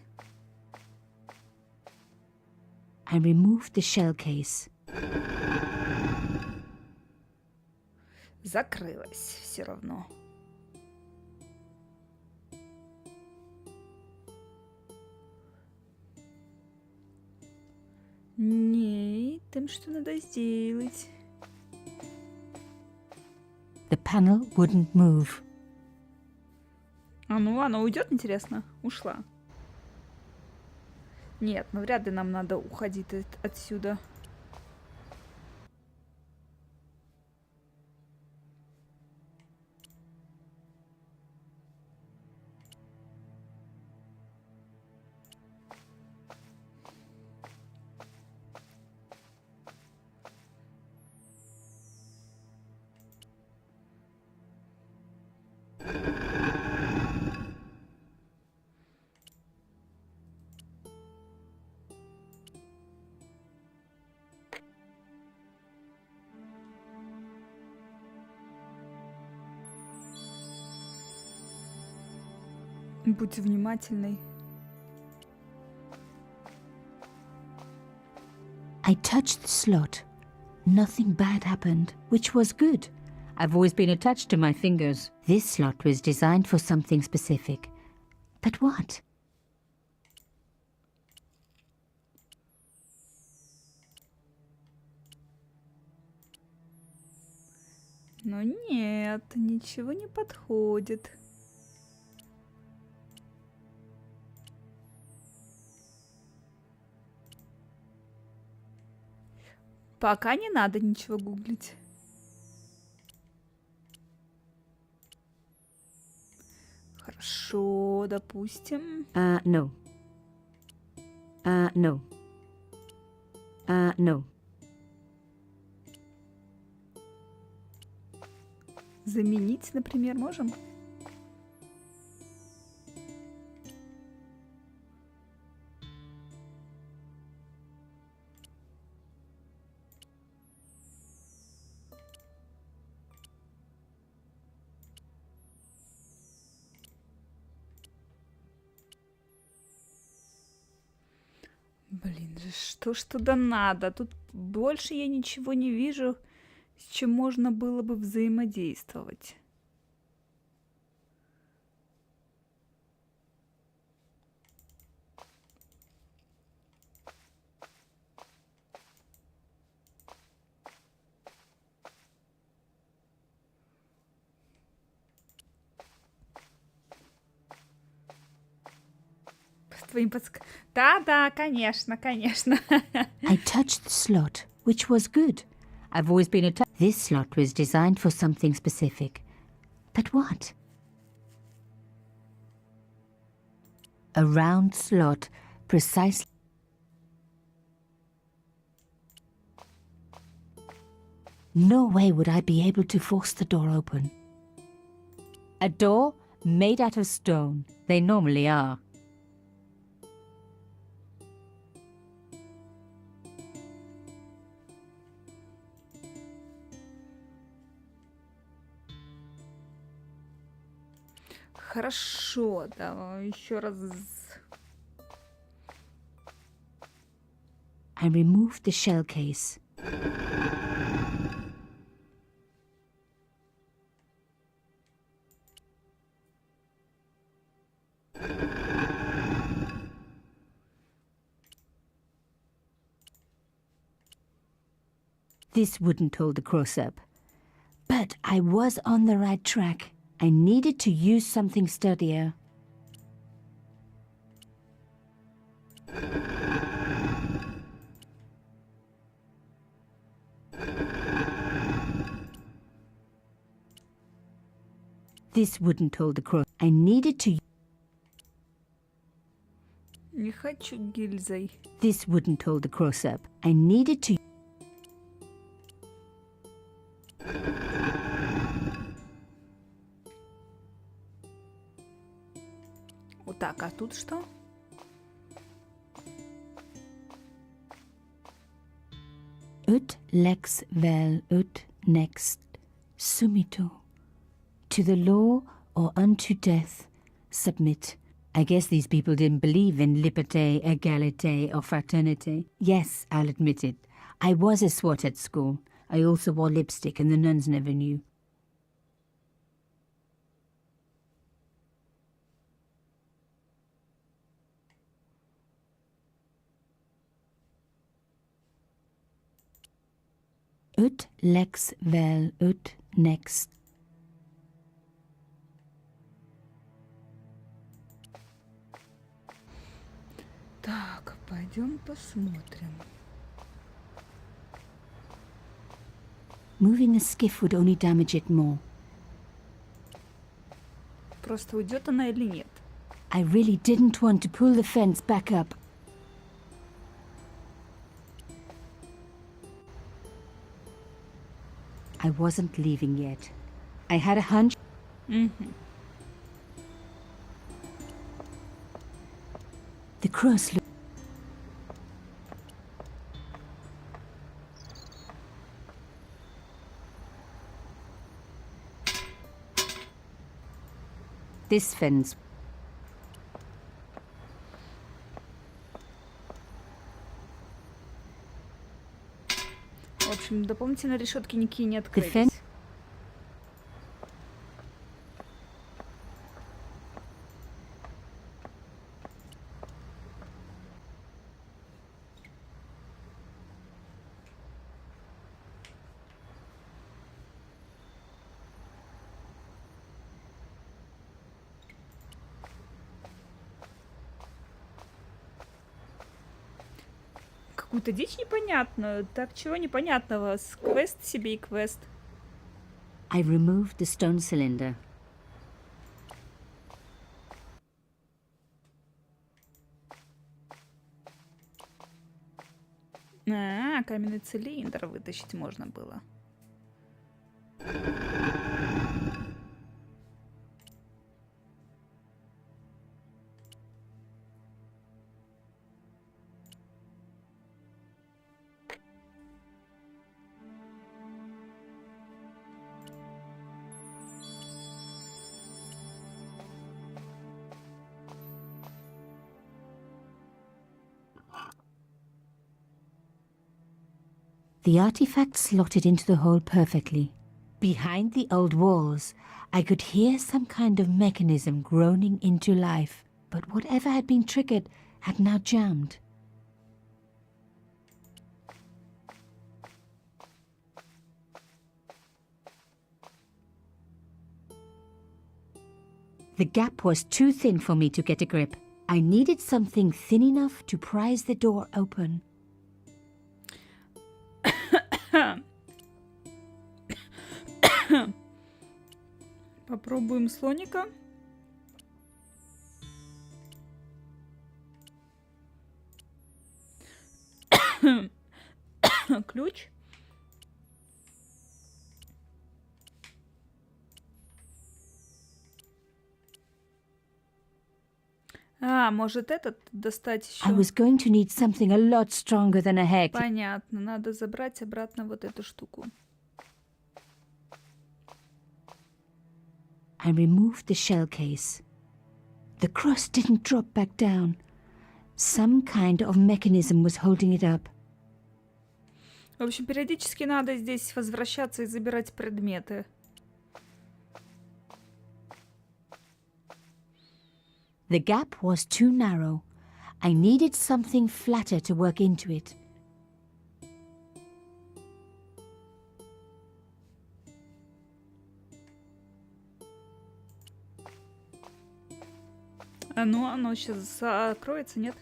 B: I removed the shell case.
A: Закрылась все равно. Не, там что надо сделать?
B: The panel wouldn't move.
A: А ну, она уйдет, интересно? Ушла. Нет, ну вряд ли нам надо уходить отсюда. Будь внимательной.
B: I touched the slot. Nothing bad happened, which was good. I've always been attached to my fingers. This slot was designed for something specific. But what?
A: Но нет, ничего не подходит. Пока не надо ничего гуглить. Хорошо, допустим.
B: No. No. No.
A: Заменить, например, можем? Блин, же что ж туда надо? Тут больше я ничего не вижу, с чем можно было бы взаимодействовать. Твоим Да, конечно, конечно.
B: I touched the slot, which was good. I've always been This slot was designed for something specific. But what? A round slot, precisely. No way would I be able to force the door open. A door made out of stone. They normally are.
A: Хорошо, давай еще раз.
B: I removed the shell case. This wouldn't hold the cross up. But I was on the right track. I needed to use something sturdier. This wouldn't hold the cross. I needed to...
A: Не хочу гильзой.
B: This wouldn't hold the cross up. I needed to...
A: Вот так, а тут что?
B: Ut lex vel ut next sumito. To the law or unto death submit. I guess these people didn't believe in liberté, égalité, or fraternity. Yes, I'll admit it. I was a swot at school. I also wore lipstick and the nuns never knew. Ut lex vel ut next.
A: Так, пойдем посмотрим.
B: Moving a skiff would only damage it more.
A: Просто уйдет она или нет?
B: I really didn't want to pull the fence back up. I wasn't leaving yet. I had a hunch. The cross looked... This fence...
A: В общем, дополнительно решетки никакие не
B: The
A: открылись.
B: fence...
A: какую-то дичь непонятную. Так чего непонятного? Квест себе и квест.
B: I removed the stone cylinder.
A: А, каменный цилиндр вытащить можно было.
B: The artifact slotted into the hole perfectly. Behind the old walls, I could hear some kind of mechanism groaning into life, but whatever had been triggered had now jammed. The gap was too thin for me to get a grip. I needed something thin enough to prise the door open.
A: Попробуем слоника. Ключ. А, может этот достать еще?
B: I was going to need something a lot stronger than a hair.
A: Понятно, надо забрать обратно вот эту штуку.
B: I removed the shell case. The cross didn't drop back down. Some kind of mechanism was holding it up.
A: В общем, периодически надо здесь возвращаться и забирать предметы.
B: The gap was too narrow. I needed something flatter to work into it.
A: А ну, оно сейчас закроется, нет?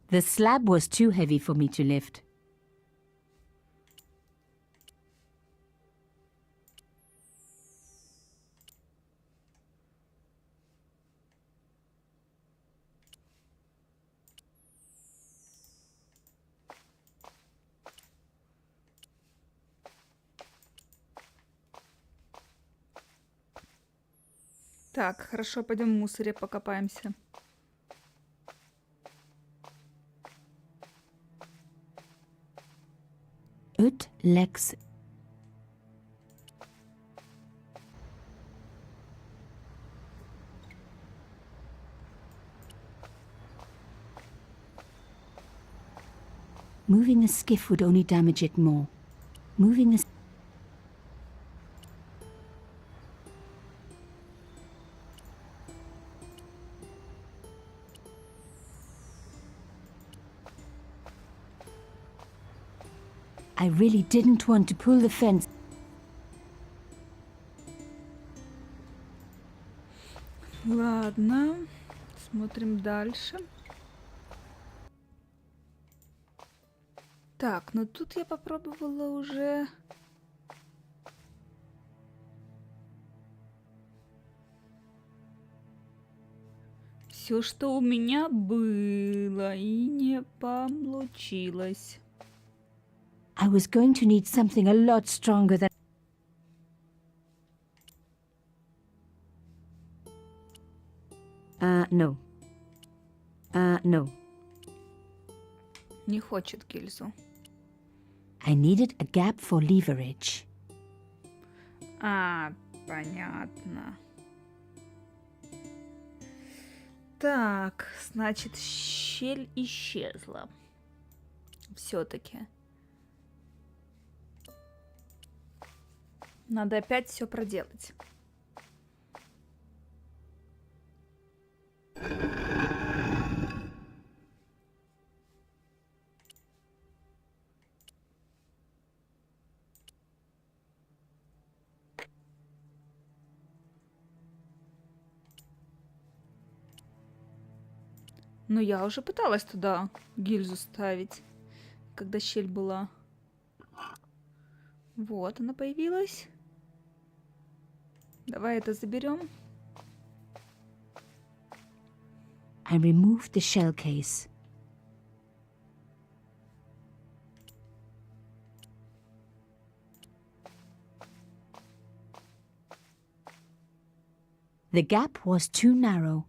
B: The slab was too heavy for me to lift.
A: Так, хорошо, пойдем в мусоре покопаемся.
B: Ut lex. Moving the skiff would only damage it more. Moving the... I really didn't want to pull the fence.
A: Ладно, смотрим дальше. Так, ну тут я попробовала уже... Все, что у меня было, и не получилось.
B: I was going to need something a lot stronger than... No. No.
A: Не хочет гильзу.
B: I needed a gap for leverage.
A: А, понятно. Так, значит, щель исчезла. Все-таки. Надо опять все проделать. Но я уже пыталась туда гильзу ставить, когда щель была. Вот она появилась. Давай это заберем.
B: I removed the shell case. The gap was too narrow.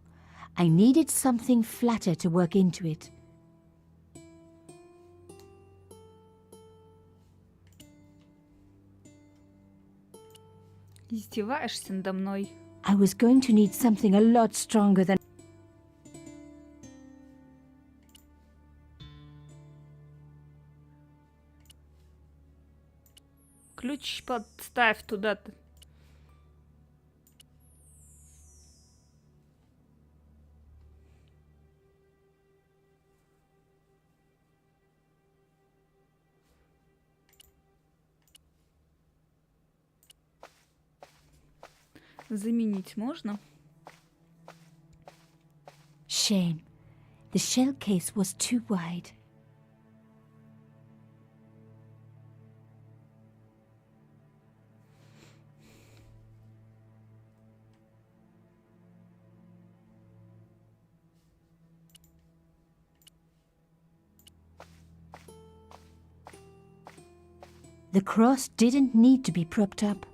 B: I needed something flatter to work into it.
A: Издеваешься надо мной.
B: I was going to need something a lot stronger than...
A: Ключ подставь туда. Заменить можно?
B: Shame. The shell case was too wide. The cross didn't need to be propped up.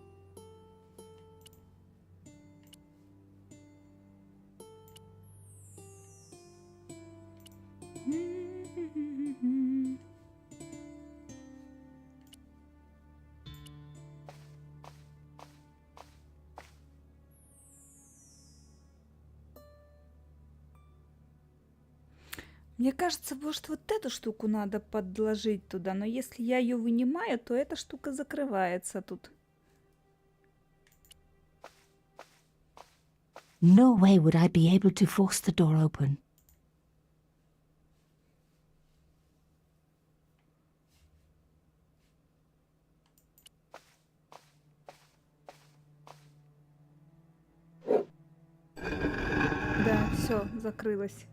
A: Мне кажется, может, вот эту штуку надо подложить туда, но если я ее вынимаю, то эта штука закрывается тут.
B: No way would I be able to force the door open.
A: Да, все, закрылась.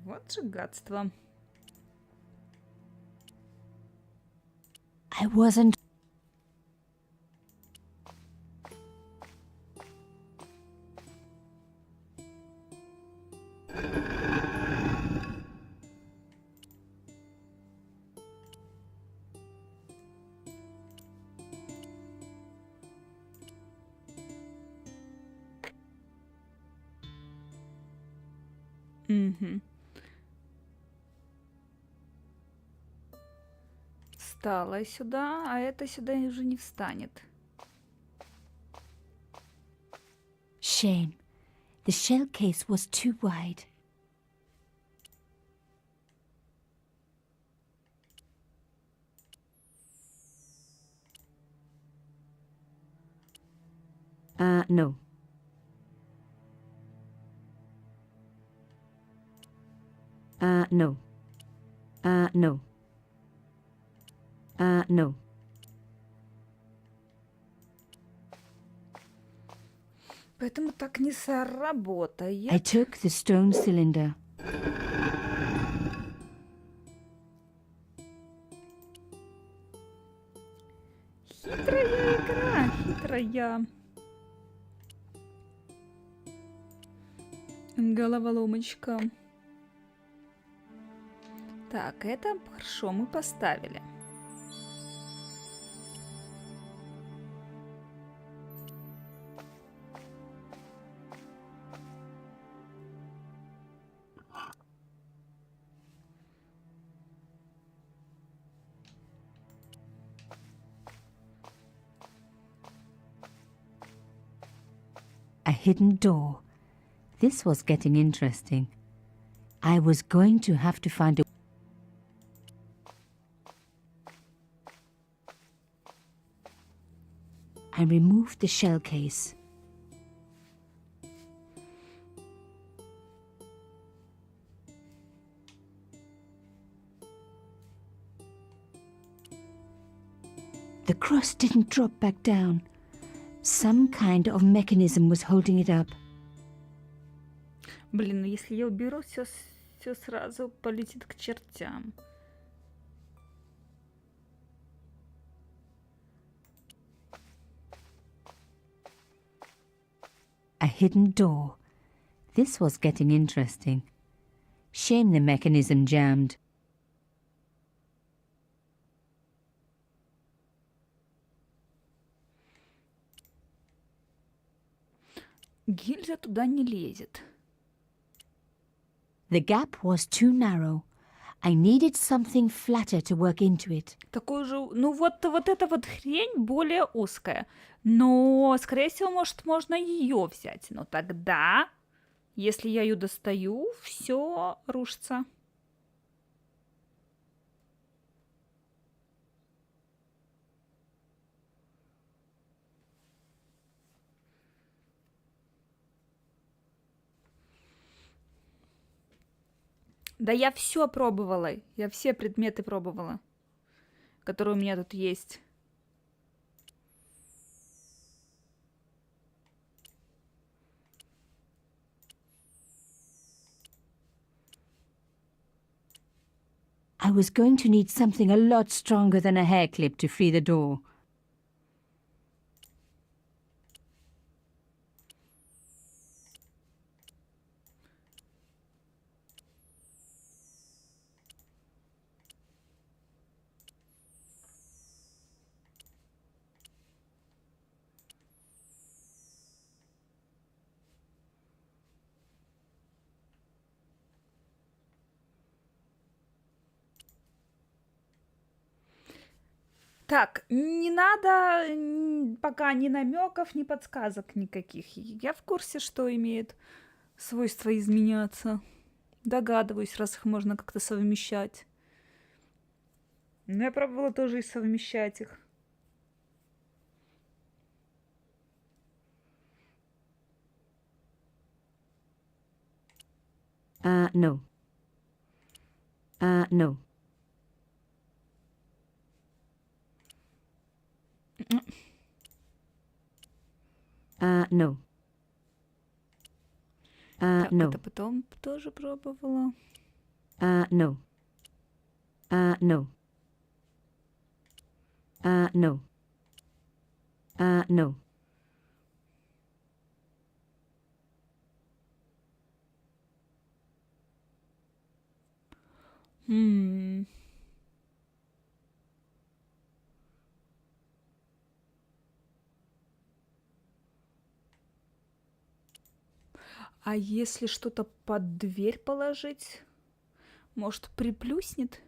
A: Вот же гадство.
B: I wasn't...
A: Угу. Встала сюда, а это сюда уже не встанет.
B: Shame. The shell case was too wide. No. No. No. No.
A: Поэтому так не сработает.
B: I took the stone cylinder.
A: Хитрая игра, хитрая. Головоломочка. Так, это хорошо, мы поставили.
B: A hidden door. This was getting interesting. I was going to have to find a... I removed the shell case. The cross didn't drop back down. Some kind of mechanism was holding it up.
A: Блин, ну если я уберу, все сразу полетит к чертям.
B: A hidden door. This was getting interesting. Shame the mechanism jammed.
A: Гильза туда не лезет.
B: The gap was too narrow. I needed something flatter to work into it.
A: Такой же, ну вот эта вот хрень более узкая. Но, скорее всего, может, можно ее взять. Но тогда, если я ее достаю, все рушится. Да я все пробовала. Я все предметы пробовала, которые у меня тут есть.
B: I was going to need something a lot stronger than a hair clip to free the door.
A: Так, не надо пока ни намеков, ни подсказок никаких. Я в курсе, что имеет свойство изменяться. Догадываюсь, раз их можно как-то совмещать. Но я пробовала тоже и совмещать их.
B: No. No. No.
A: Так,
B: No.
A: это потом тоже пробовала.
B: No. No. No. No.
A: А если что-то под дверь положить, может, приплюснет?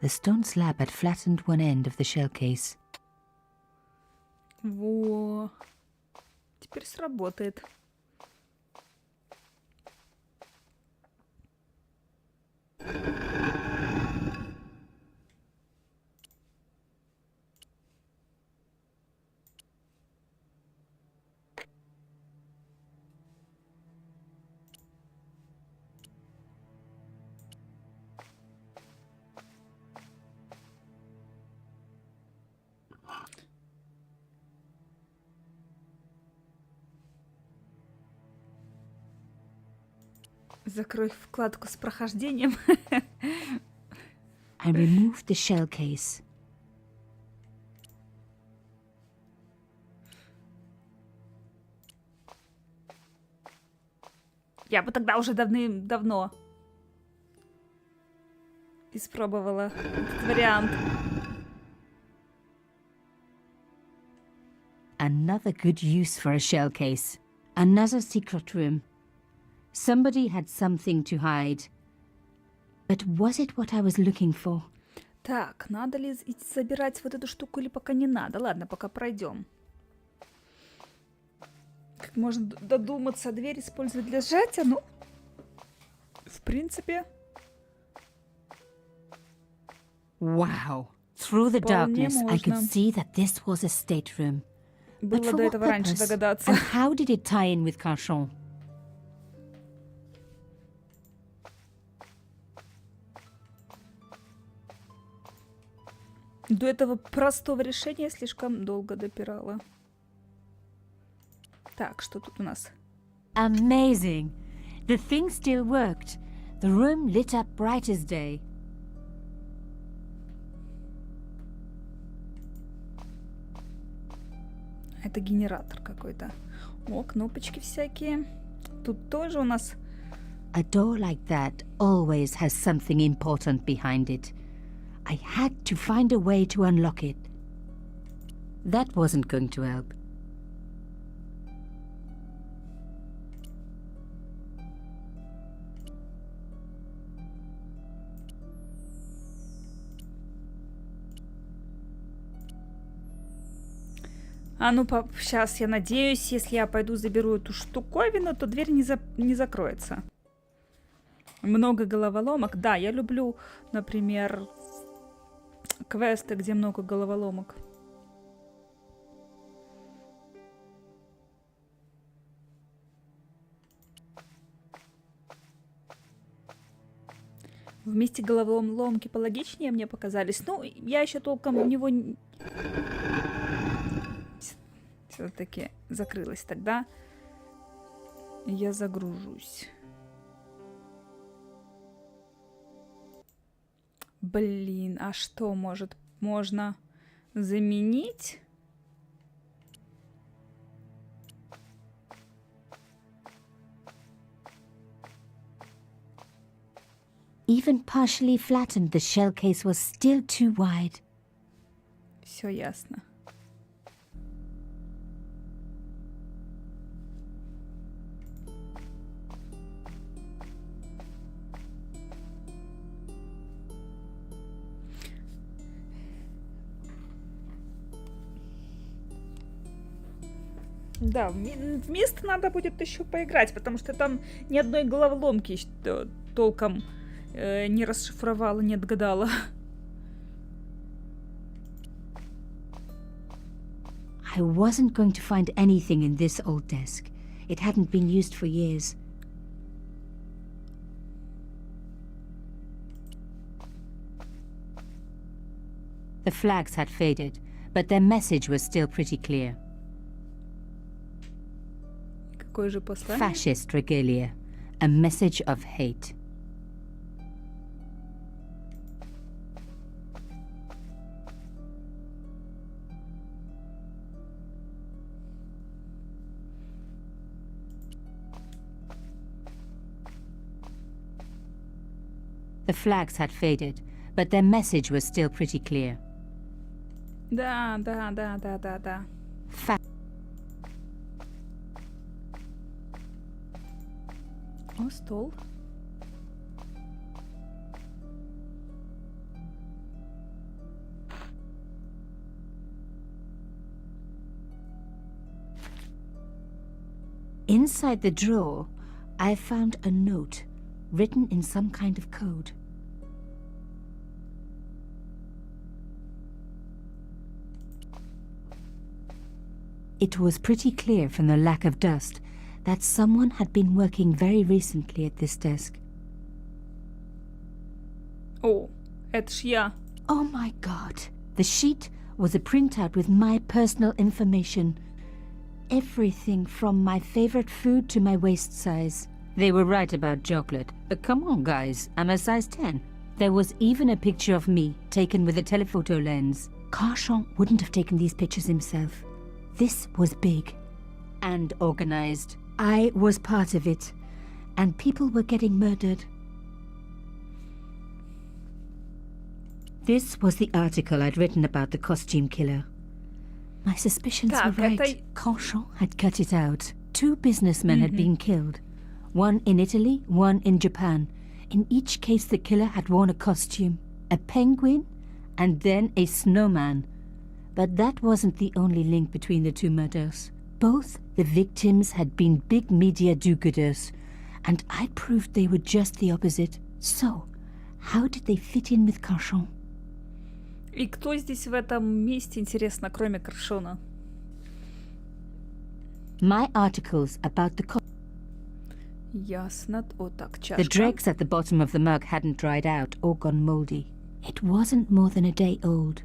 B: The stone slab had flattened one end of the shell case.
A: Во. Теперь сработает. Закрой вкладку с прохождением.
B: I removed the shell case.
A: Я бы тогда уже давным-давно испробовала этот вариант.
B: Another good use for a shell case. Another secret room. Somebody had something to hide. But was it what I was looking for?
A: Так, надо ли забирать вот эту штуку или пока не надо? Ладно, пока пройдем. Как можно додуматься, дверь использовать для сжатия? Ну, в принципе...
B: Wow. Through the
A: Вполне
B: darkness, I could
A: можно.
B: see that this was a stateroom. But
A: Было
B: for
A: до
B: what
A: этого раньше
B: purpose?
A: догадаться.
B: And how did it tie in with Carchon?
A: До этого простого решения слишком долго допирала. Так, что тут у нас?
B: Amazing. The thing still worked. The room lit up bright as day.
A: Это генератор какой-то. О, кнопочки всякие. Тут тоже у нас...
B: A door like that always has something important behind it. I had to find a way to unlock it. That wasn't going to help.
A: А ну, сейчас я надеюсь, если я пойду заберу эту штуковину, то дверь не закроется. Много головоломок. Да, я люблю, например, квесты, где много головоломок. Вместе головоломки пологичнее мне показались. Ну, я еще толком в него... Все-таки закрылась тогда. Я загружусь. Блин, а что можно заменить?
B: Even partially flattened, the shell case was still too wide.
A: Все ясно. Да, вместо надо будет еще поиграть, потому что там ни одной головоломки толком не расшифровала, не отгадала.
B: I wasn't going to find anything in this old desk. It hadn't been used for years. The flags had faded, but their message was still pretty clear.
A: Какое же послание?
B: Fascist regalia, a message of hate. The flags had faded, but their message was still pretty clear.
A: Да. О, стол.
B: Inside the drawer, I found a note written in some kind of code. It was pretty clear from the lack of dust that someone had been working very recently at this desk.
A: О, это ж я.
B: Oh my god! The sheet was a printout with my personal information. Everything from my favorite food to my waist size. They were right about chocolate. Come on, guys, I'm a size 10. There was even a picture of me, taken with a telephoto lens. Carchon wouldn't have taken these pictures himself. This was big and organized. I was part of it, and people were getting murdered. This was the article I'd written about the costume killer. My suspicions were
A: Так,
B: right.
A: это-
B: Cauchon had cut it out. 2 businessmen had been killed. One in Italy, one in Japan. In each case, the killer had worn a costume, a penguin, and then a snowman. But that wasn't the only link between the 2 murders. Both the victims had been big media do-gooders, and I proved they were just the opposite. So, how did they fit in with Cauchon?
A: И кто здесь в этом месте, интересно, кроме Каршона?
B: My articles about the
A: Ясно. О, так,
B: The
A: чашка.
B: dregs at the bottom of the mug hadn't dried out or gone mouldy. It wasn't more than a day old.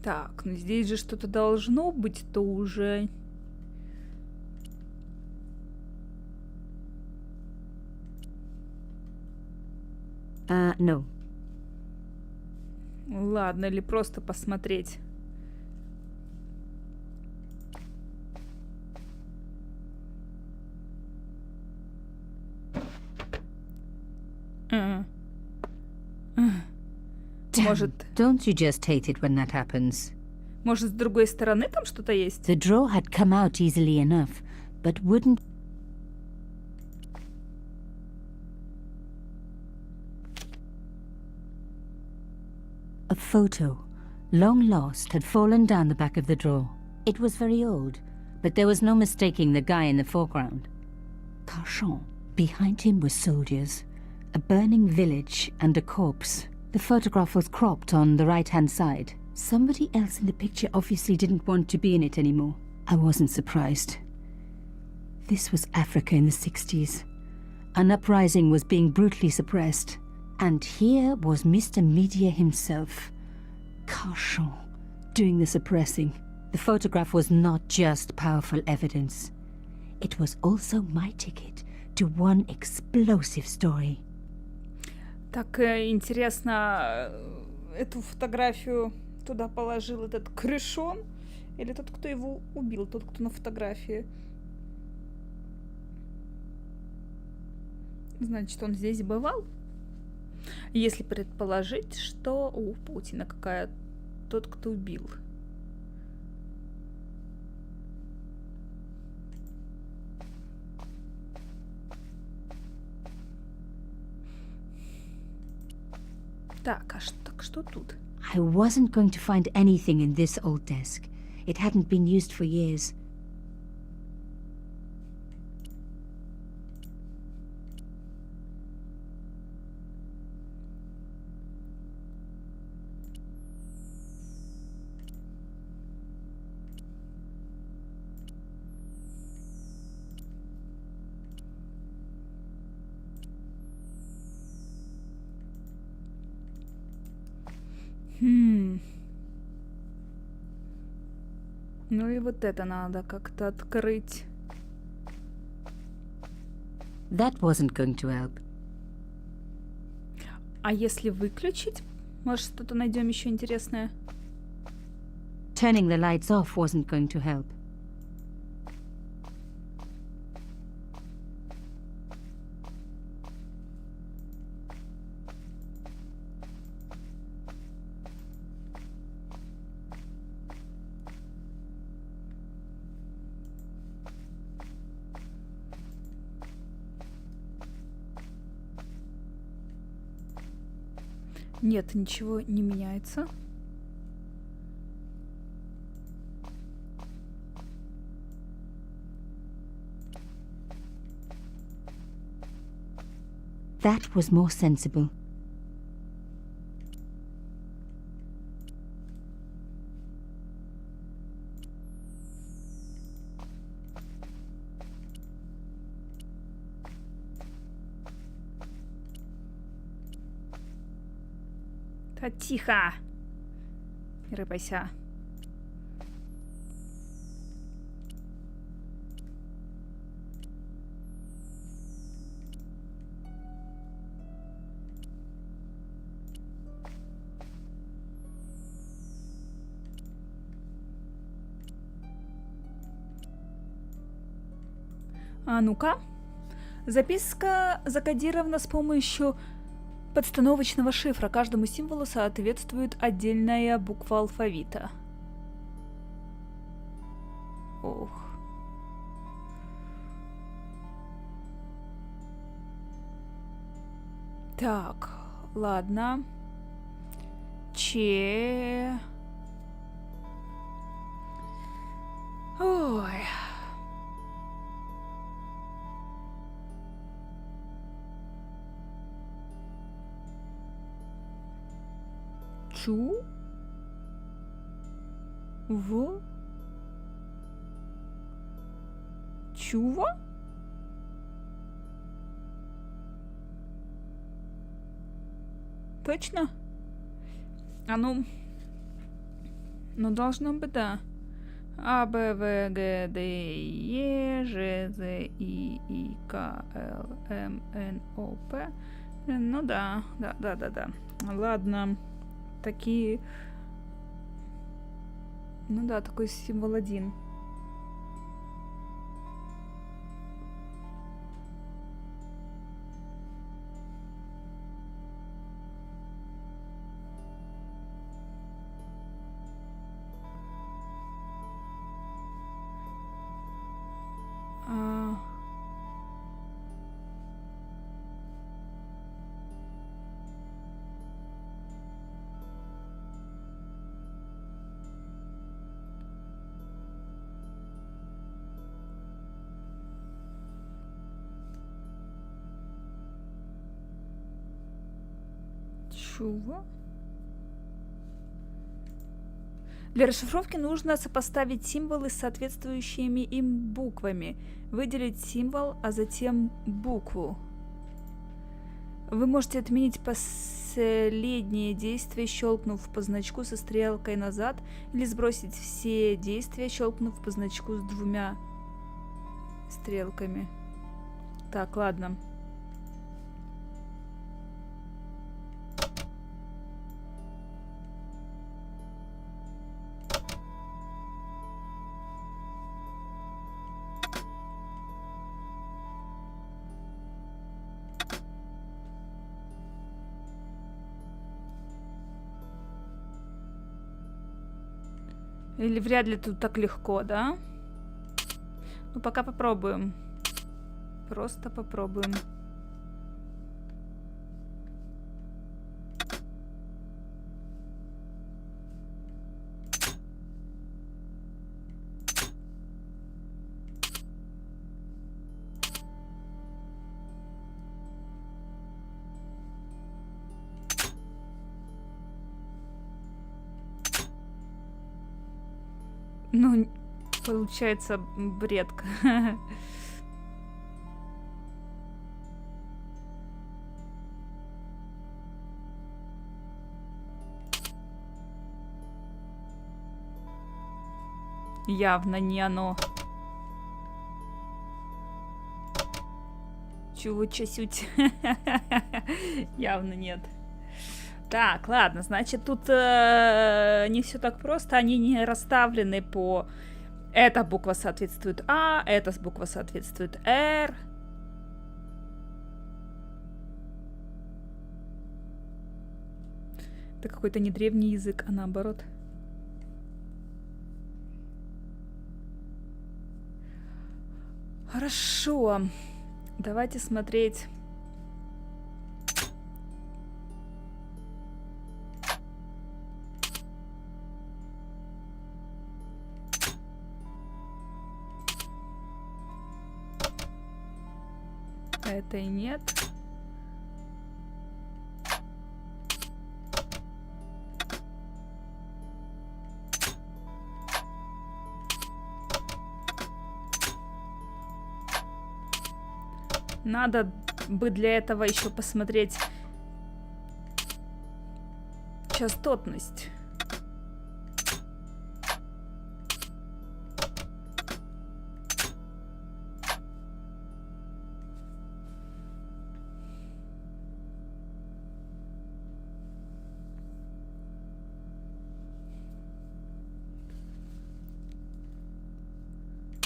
A: Так, ну здесь же что-то должно быть тоже.
B: No.
A: Ладно, или просто посмотреть. Ага.
B: Damn,
A: Может,
B: don't you just hate it when that happens?
A: может, с другой стороны там что-то есть?
B: The draw had come out easily enough, but wouldn't... A photo, long lost, had fallen down the back of the drawer. It was very old, but there was no mistaking the guy in the foreground. Cauchon. Behind him were soldiers, a burning village, and a corpse. The photograph was cropped on the right-hand side. Somebody else in the picture obviously didn't want to be in it anymore. I wasn't surprised. This was Africa in the 60s. An uprising was being brutally suppressed. And here was Mr. Media himself, Cauchon, doing the suppressing. The photograph was not just powerful evidence. It was also my ticket to one explosive story.
A: Так, интересно, эту фотографию туда положил этот Крышон? Или тот, кто его убил, тот, кто на фотографии? Значит, он здесь бывал? Если предположить, что... О, паутина какая. Тот, кто убил. Так, так что тут?
B: I wasn't going to find anything in this old desk. It hadn't been used for years.
A: Ну и вот это надо как-то открыть.
B: That wasn't going to help.
A: А если выключить? Может, что-то найдем еще интересное?
B: Turning the lights off wasn't going to help.
A: Нет, ничего не меняется.
B: That was more sensible.
A: Да тихо! Не рыпайся. А ну-ка. Записка закодирована с помощью подстановочного шифра. Каждому символу соответствует отдельная буква алфавита. Ох. Так, ладно. Ой. Чу? В? Чува? Точно? А ну... Ну, должно быть, да. А, Б, В, Г, Д, Е, Ж, З, И, К, Л, М, Н, О, П. Ну да, да. Ладно. Такие... Ну да, такой символ 1. Чего? Для расшифровки нужно сопоставить символы с соответствующими им буквами, выделить символ, а затем букву. Вы можете отменить последнее действие, щелкнув по значку со стрелкой назад, или сбросить все действия, щелкнув по значку с 2 стрелками. Так, ладно. Или вряд ли тут так легко, да? Ну, пока попробуем. Просто попробуем. Ну, получается бредка. Явно не оно. Чего часють? Явно нет. Так, ладно, значит, тут не все так просто, они не расставлены по... Эта буква соответствует А, эта буква соответствует Р. Это какой-то не древний язык, а наоборот. Хорошо, давайте смотреть... Это и нет. Надо бы для этого еще посмотреть частотность.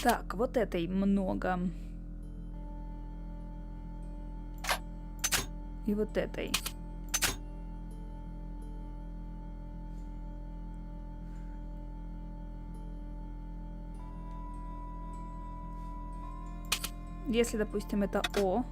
A: Так, вот этой много. и вот этой. Если, допустим, это О,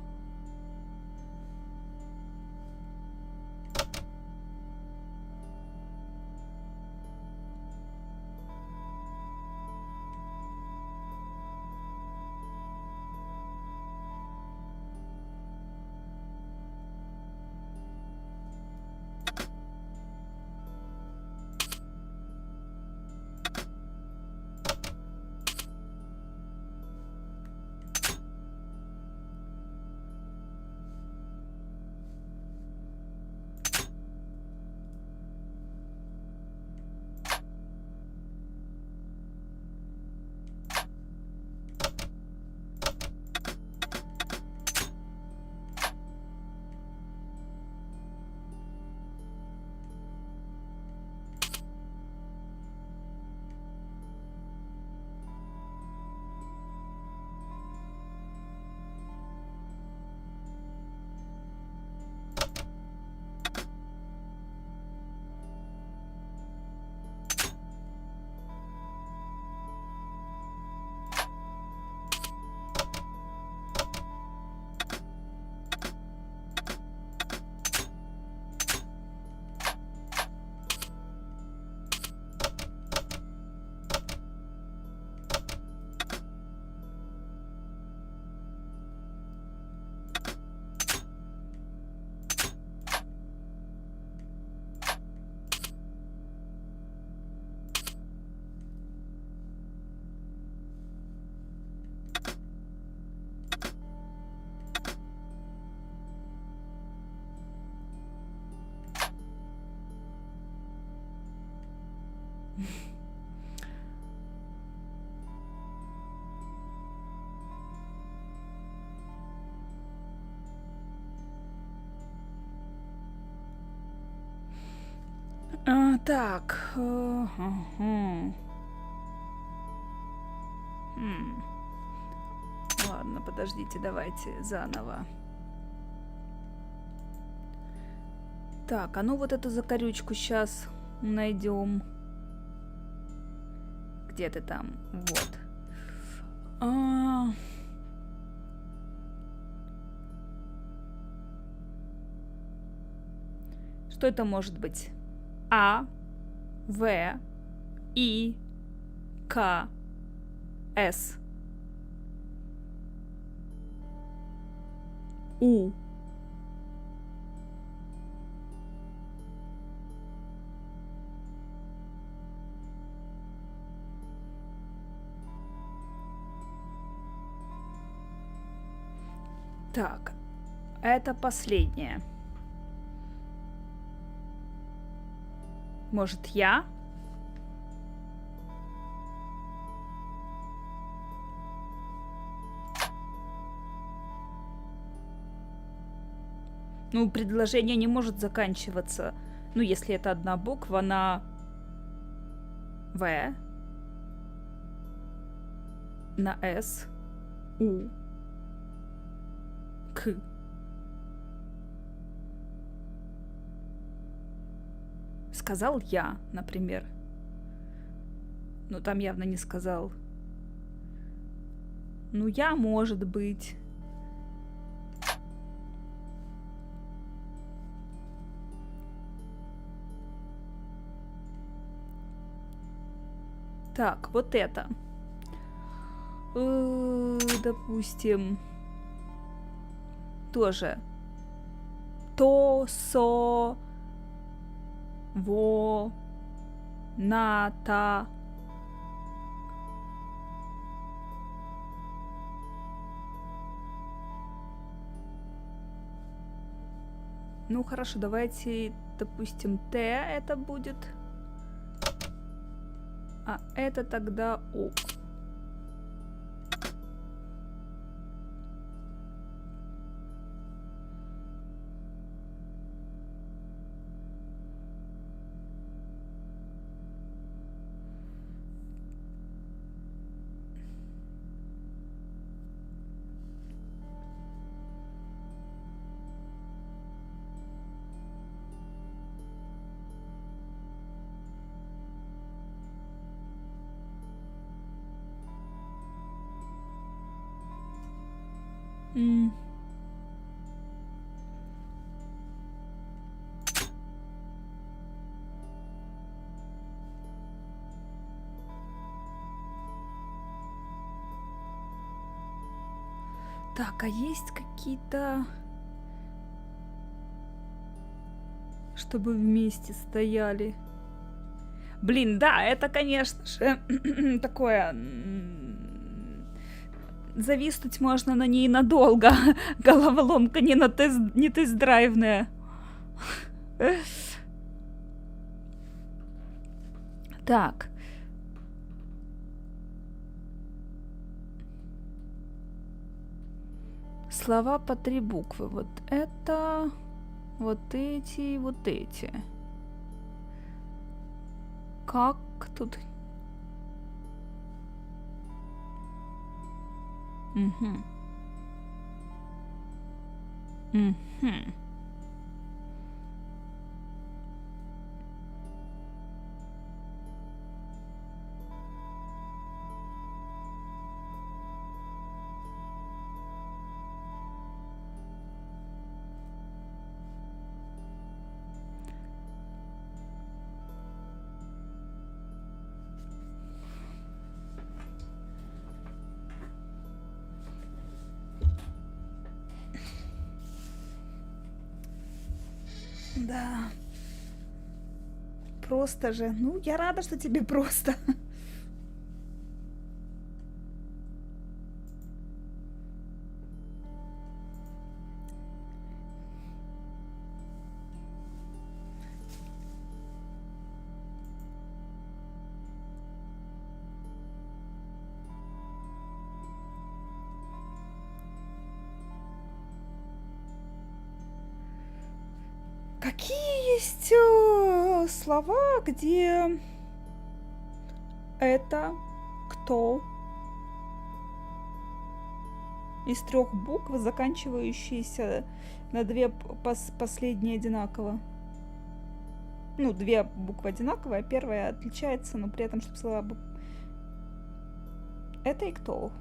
A: так. Ладно, подождите, давайте заново. Так, а ну вот эту закорючку сейчас найдем. Где ты там? Вот. Что это может быть? А, В, И, К, С, У. Так, это последнее. Может, я? Ну, предложение не может заканчиваться. Ну, если это одна буква на В, на С, У, К. Сказал я, например. Но там явно не сказал. Ну, я, может быть. Так, вот это. Допустим. Тоже. То, со, во, на, та. Ну, хорошо, давайте, допустим, Т это будет. А это тогда О. Так, а есть какие-то... Чтобы вместе стояли. Блин, да, это, конечно же, такое... Зависнуть можно на ней надолго. Головоломка не тест-драйвная. Так. Слова по 3 буквы. Вот это, вот эти и вот эти. Как тут? Угу. Угу. Да. Просто же. Ну, я рада, что тебе просто. Какие есть слова, где это кто из 3 букв, заканчивающиеся на 2 последние одинаково? Ну, 2 буквы одинаковые, а первая отличается, но при этом, чтобы слова... Это и кто?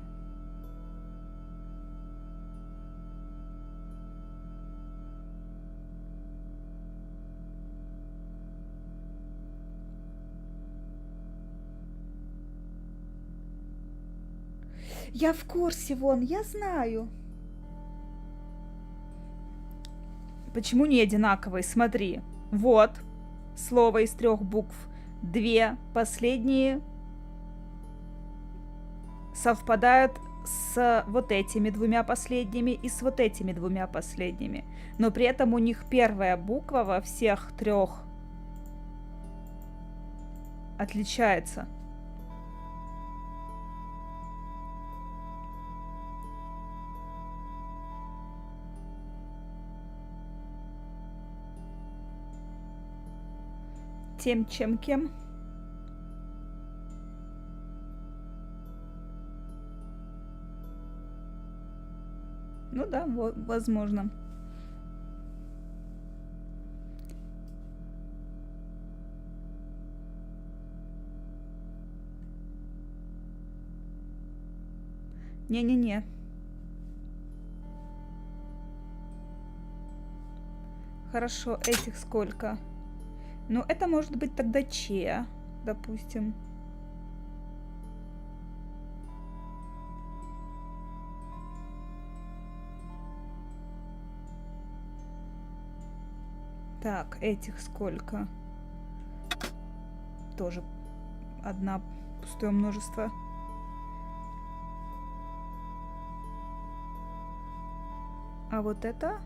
A: Я в курсе, вон, я знаю. Почему не одинаковые? Смотри. Вот. Слово из 3 букв. 2 последние совпадают с вот этими 2 последними и с вот этими 2 последними. Но при этом у них первая буква во всех 3 отличается. Тем, чем кем? Ну да, возможно. Не-не-не. Хорошо, этих сколько? Ну, это может быть тогда че, допустим. Так, этих сколько? Тоже одна пустое множество. А вот это?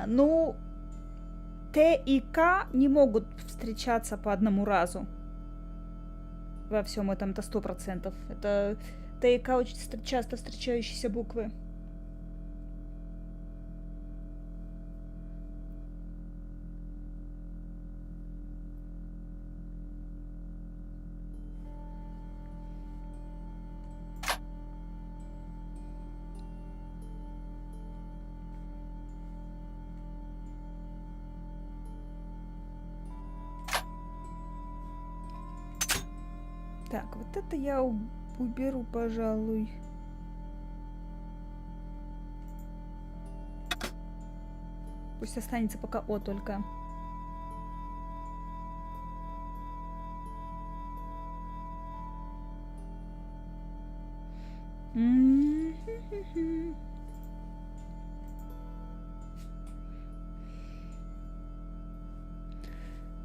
A: Ну, Т и К не могут встречаться по одному разу. Во всем этом-то 100%. Это Т и К очень часто встречающиеся буквы. Так, вот это я уберу, пожалуй. Пусть останется пока О только.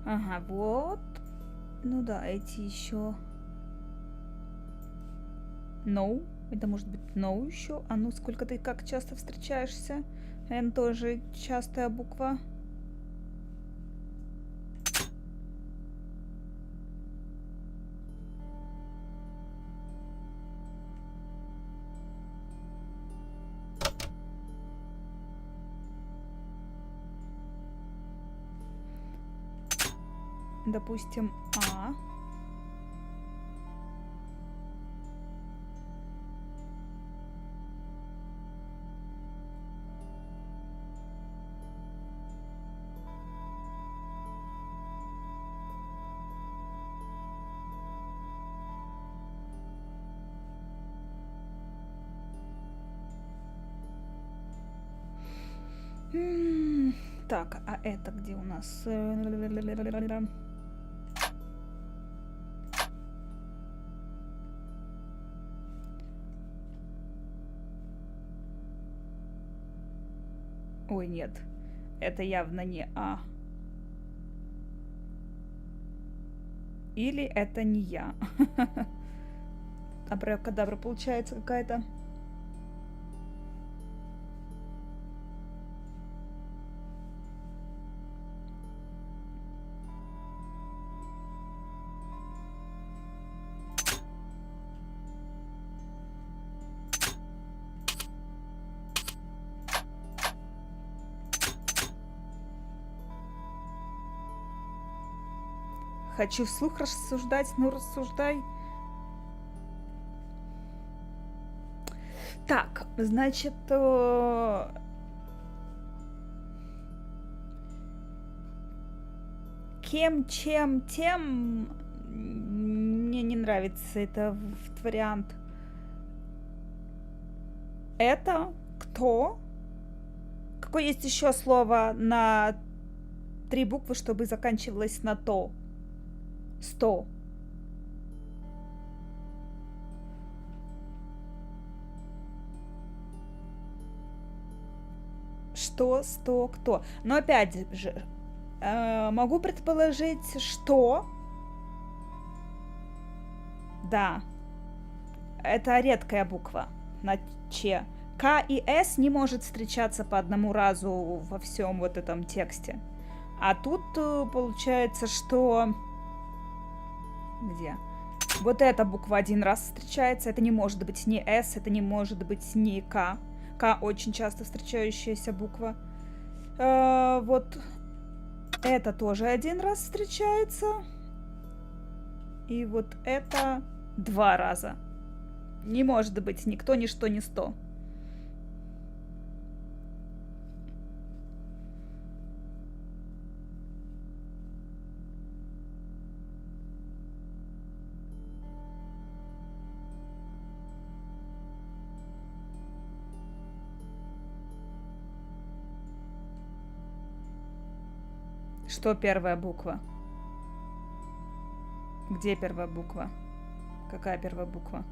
A: Ага, вот. Ну да, эти еще. No. Это может быть no еще. А ну, сколько ты как часто встречаешься? N тоже частая буква. Допустим, А. Так, а это где у нас? Ой, нет. Это явно не А. Или это не я. Абракадабра получается какая-то. Хочу вслух рассуждать, ну рассуждай. Так, значит, кем, чем, тем мне не нравится это вариант. Это кто? Какое есть еще слово на 3 буквы, чтобы заканчивалось на то? 100. Что, 100, кто? Но опять же, могу предположить, что... Да. Это редкая буква на Ч. К и С не может встречаться по одному разу во всем вот этом тексте. А тут получается, что... Где? Вот эта буква один раз встречается. Это не может быть ни С, это не может быть ни К. К очень часто встречающаяся буква. Вот это тоже один раз встречается. И вот это 2 раза. Не может быть никто, ничто, ни 100. Что первая буква? Где первая буква? Какая первая буква?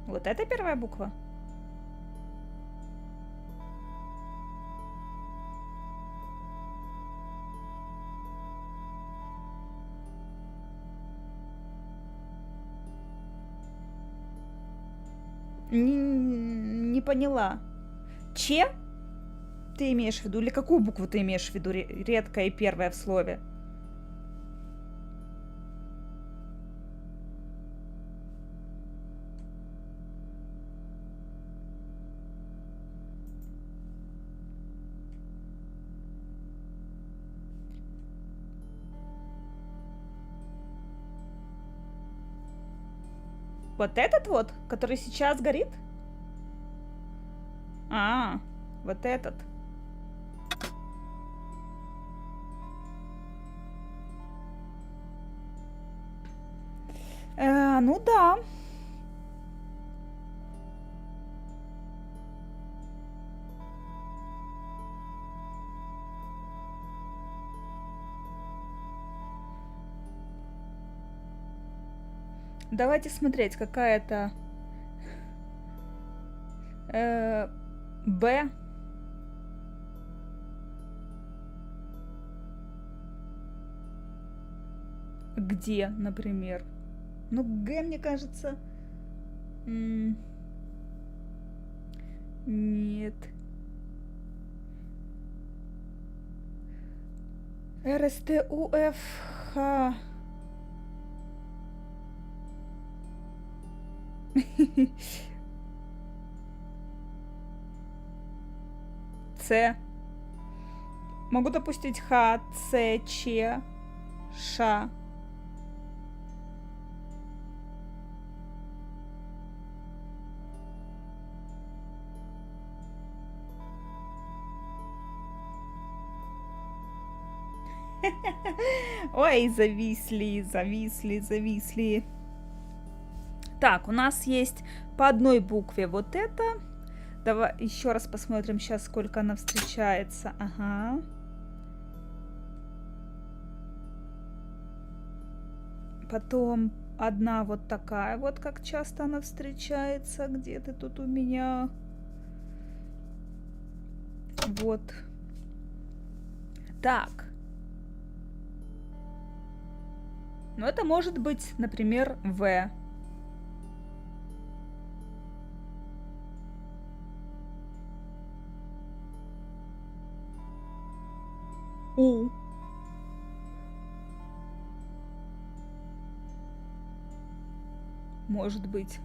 A: Вот это первая буква? Не поняла. Че? Ты имеешь в виду? Или какую букву ты имеешь в виду? Редкая и первая в слове. Вот этот вот, который сейчас горит? А, вот этот. Ну да. Давайте смотреть, какая-то Б. Где, например? Ну, Г, мне кажется. Нет. РСТУФХ. С. Могу допустить Х, С, Ч, Ш. Ой, зависли. Так, у нас есть по одной букве вот это. Давай еще раз посмотрим сейчас, сколько она встречается. Ага. Потом одна вот такая вот, как часто она встречается. Где ты тут у меня? Вот. Так. Ну, это может быть, например, В. У. Может быть.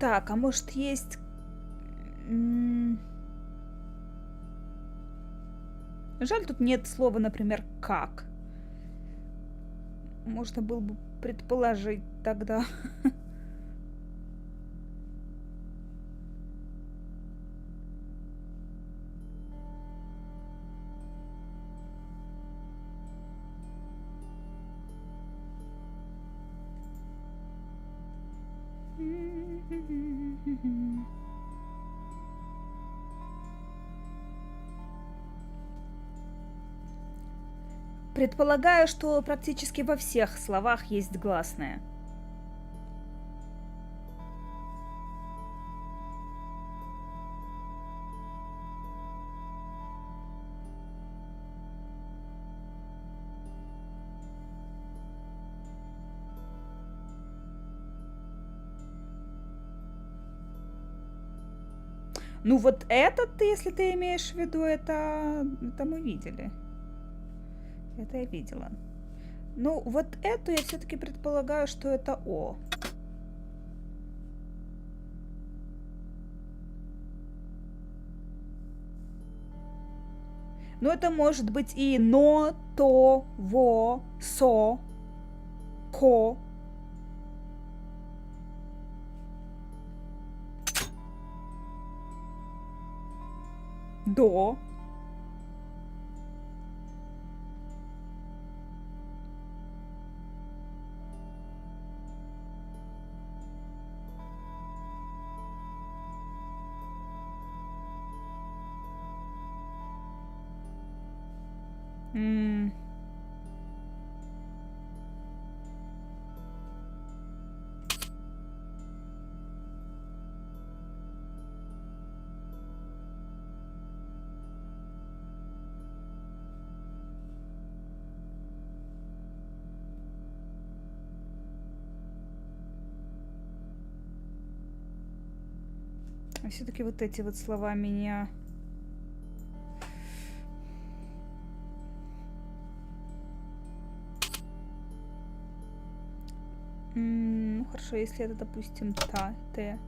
A: Так, а может есть... Жаль, тут нет слова, например, как. Можно было бы предположить тогда. Предполагаю, что практически во всех словах есть гласная. Ну вот этот, если ты имеешь в виду, это мы видели. Это я видела. Ну, вот эту я все-таки предполагаю, что это О. Но это может быть и но, то, во, со, ко. До. А все-таки вот эти вот слова меня... Ну хорошо, если это, допустим, та, т.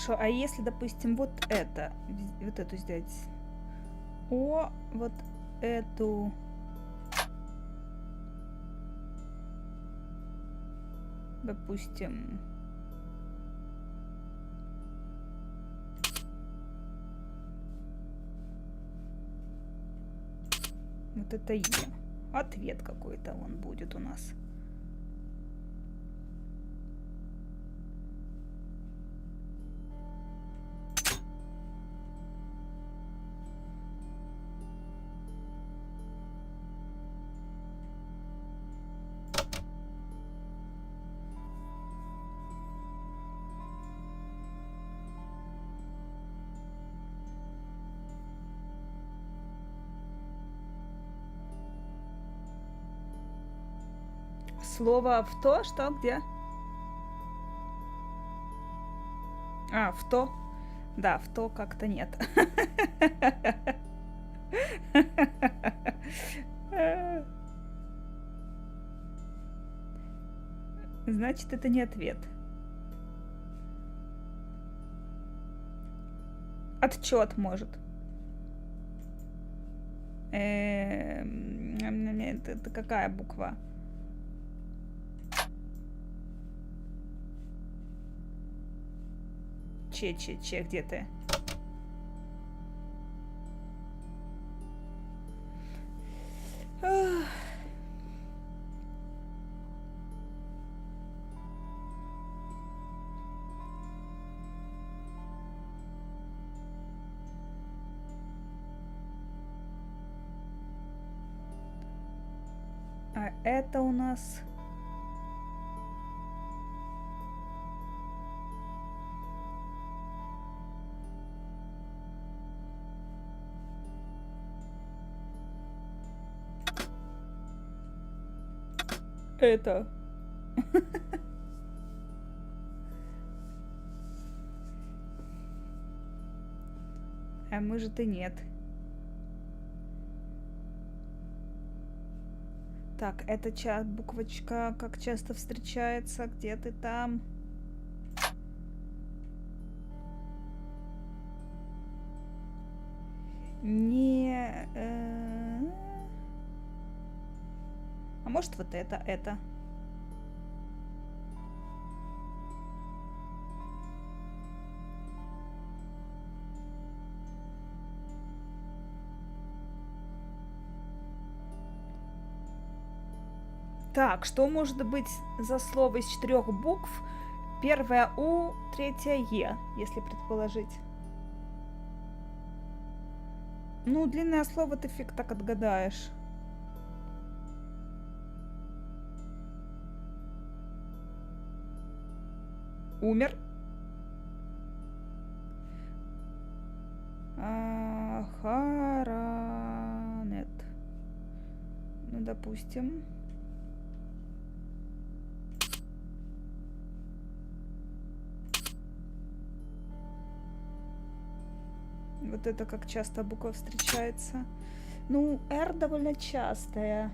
A: Хорошо, а если, допустим, вот эту сделать? О, вот эту... Допустим... Вот это Е. Ответ какой-то он будет у нас. Слово в то, что, где? А, в то. Да, в то как-то нет. Значит, это не ответ. Отчет, может. Это какая буква? Че, где ты? А это у нас... Это. А может и нет. Так, эта буквочка как часто встречается? Где ты там? Не... А может вот это? Так, что может быть за слово из 4 букв? Первая У, третья Е, если предположить. Ну, длинное слово ты фиг так отгадаешь. Умер. Харанет. Ну, допустим. Вот это как часто буква встречается. Ну, R довольно частая.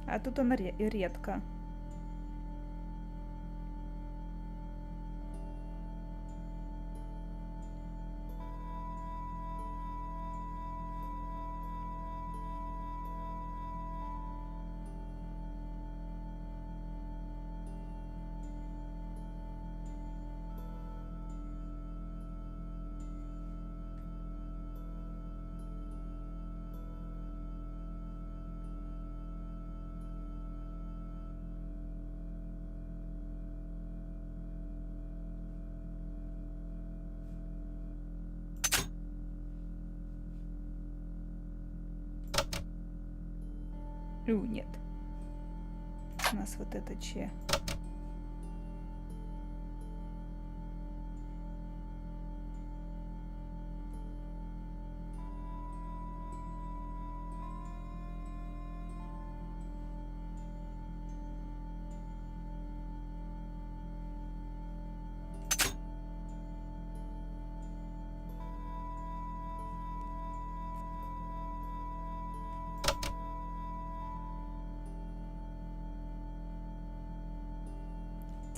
A: А тут она редко. Нет. У нас вот это Че.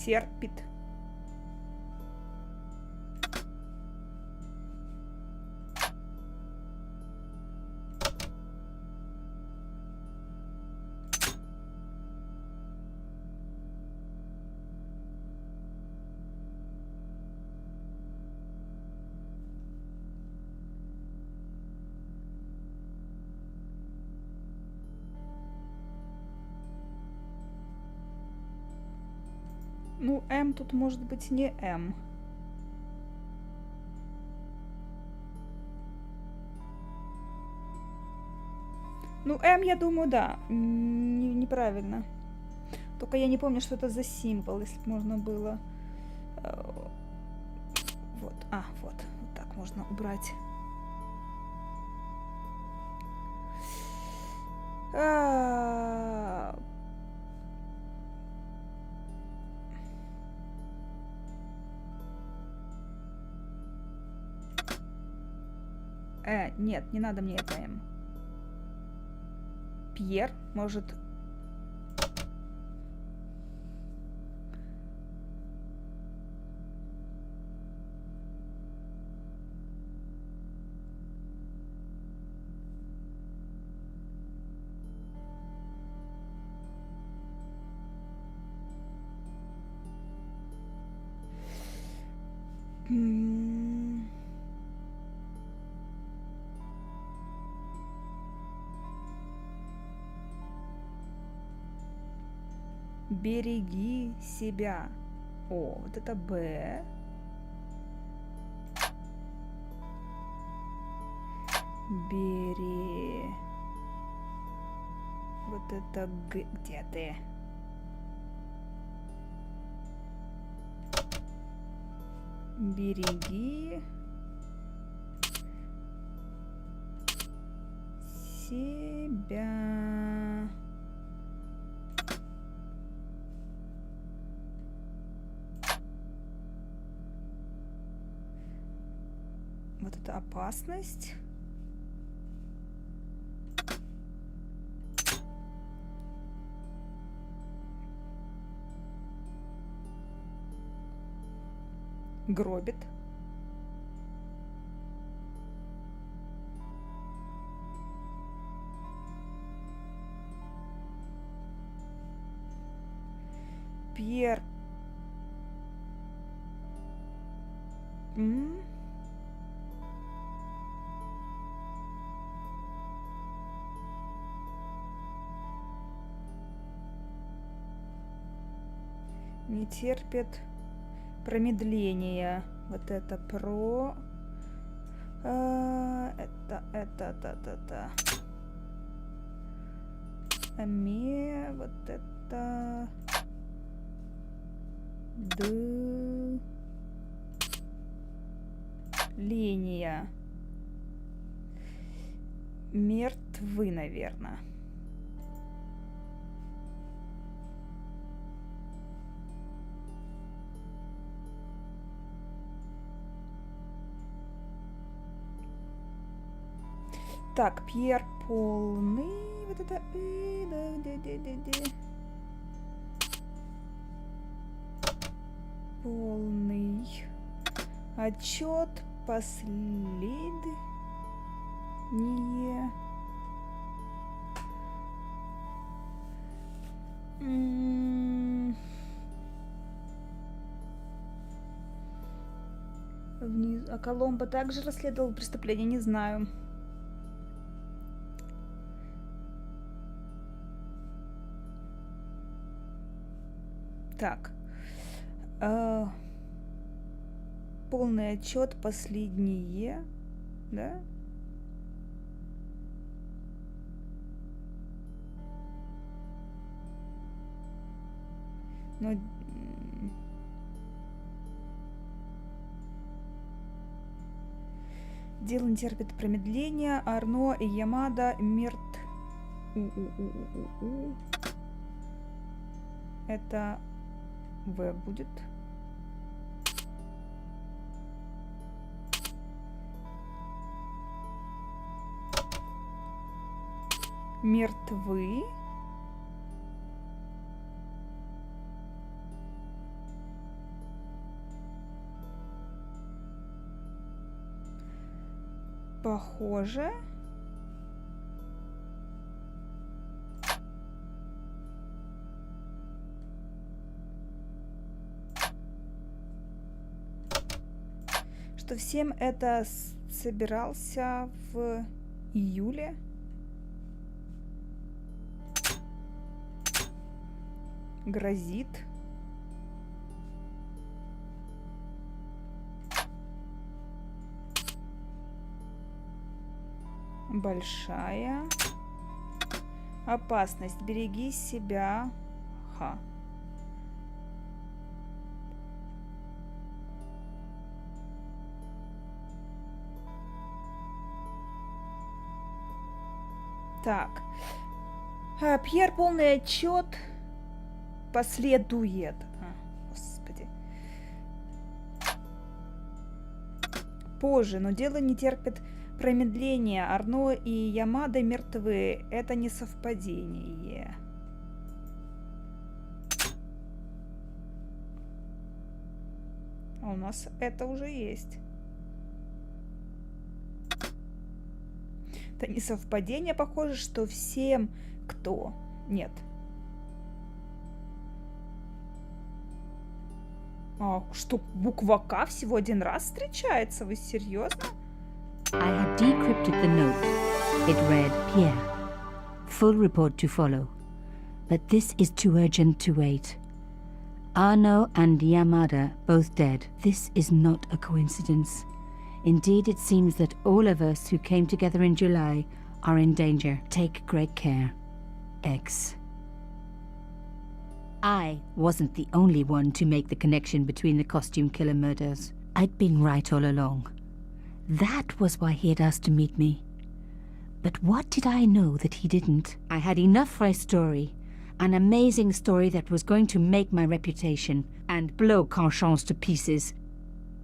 A: терпит. Ну, М тут может быть не М. Ну, М, я думаю, да. Неправильно. Только я не помню, что это за символ, если бы можно было. Вот. А, вот. Вот так можно убрать. Нет, не надо мне это М. Пьер, может... Береги себя. О, вот это Б. Бери. Вот это Г. Где ты? Береги себя. Вот это опасность. Гробит. Пьер. Не терпит промедления. Вот это про... это. Вот это... Линия. Мертвы, наверное. Так, Пьер полный. Вот это... Полный. Отчет последнее. Вниз. А Коломбо также расследовал преступление, не знаю. Так. Полный отчет последнее, да? Но... Дело не терпит промедления. Арно и Ямада мертв. Это В будет. Мертвы. Похоже. Что всем это собирался в июле. Грозит. Большая опасность. Береги себя. Ха. Так. Пьер полный отчет последует. Господи. Позже, но дело не терпит промедления. Арно и Ямада мертвы. Это не совпадение. А у нас это уже есть. Это не совпадение. Похоже, что всем, кто... Нет. А, что, буква К всего один раз встречается? Вы серьезно?
B: I had decrypted the note. It read, Pierre, full report to follow. But this is too urgent to wait. Arno and Yamada both dead. This is not a coincidence. Indeed, it seems that all of us who came together in July are in danger. Take great care. X. I wasn't the only one to make the connection between the costume killer murders. I'd been right all along. That was why he had asked to meet me. But what did I know that he didn't? I had enough for a story. An amazing story that was going to make my reputation and blow Conscience to pieces.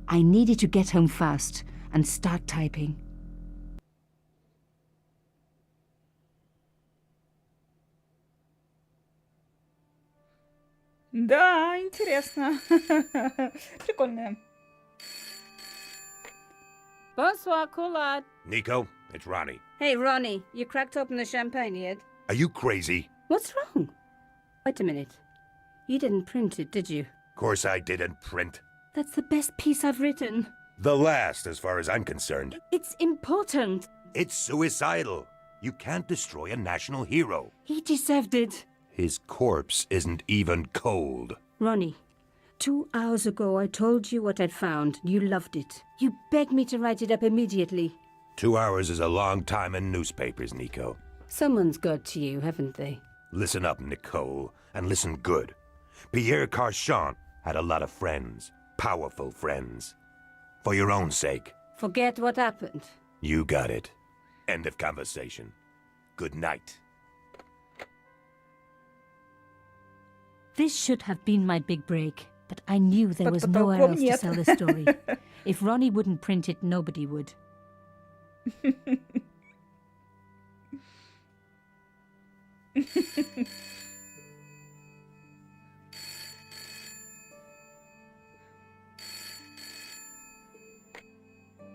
B: I needed to get home fast and start typing.
A: Да, интересно. Прикольная.
E: Bonsoir, Collard.
C: Nico, it's Ronnie.
E: Hey, Ronnie, you cracked open the champagne yet?
C: Are you crazy?
E: What's wrong? Wait a minute. You didn't print it, did you?
C: Course I didn't print.
E: That's the best piece I've written.
C: The last, as far as I'm concerned.
E: It's important.
C: It's suicidal. You can't destroy a national hero.
E: He deserved it.
C: His corpse isn't even cold.
E: Ronnie, 2 hours ago I told you what I'd found. You loved it. You begged me to write it up immediately.
C: 2 hours is a long time in newspapers, Nico.
E: Someone's got to you, haven't they?
C: Listen up, Nicole, and listen good. Pierre Carchon had a lot of friends. Powerful friends. For your own sake.
E: Forget what happened.
C: You got it. End of conversation. Good night.
B: This should have been my big break, but I knew there was
A: Под
B: nowhere
A: потолком
B: else to
A: нет.
B: sell the story. If Ronnie wouldn't print it, nobody would.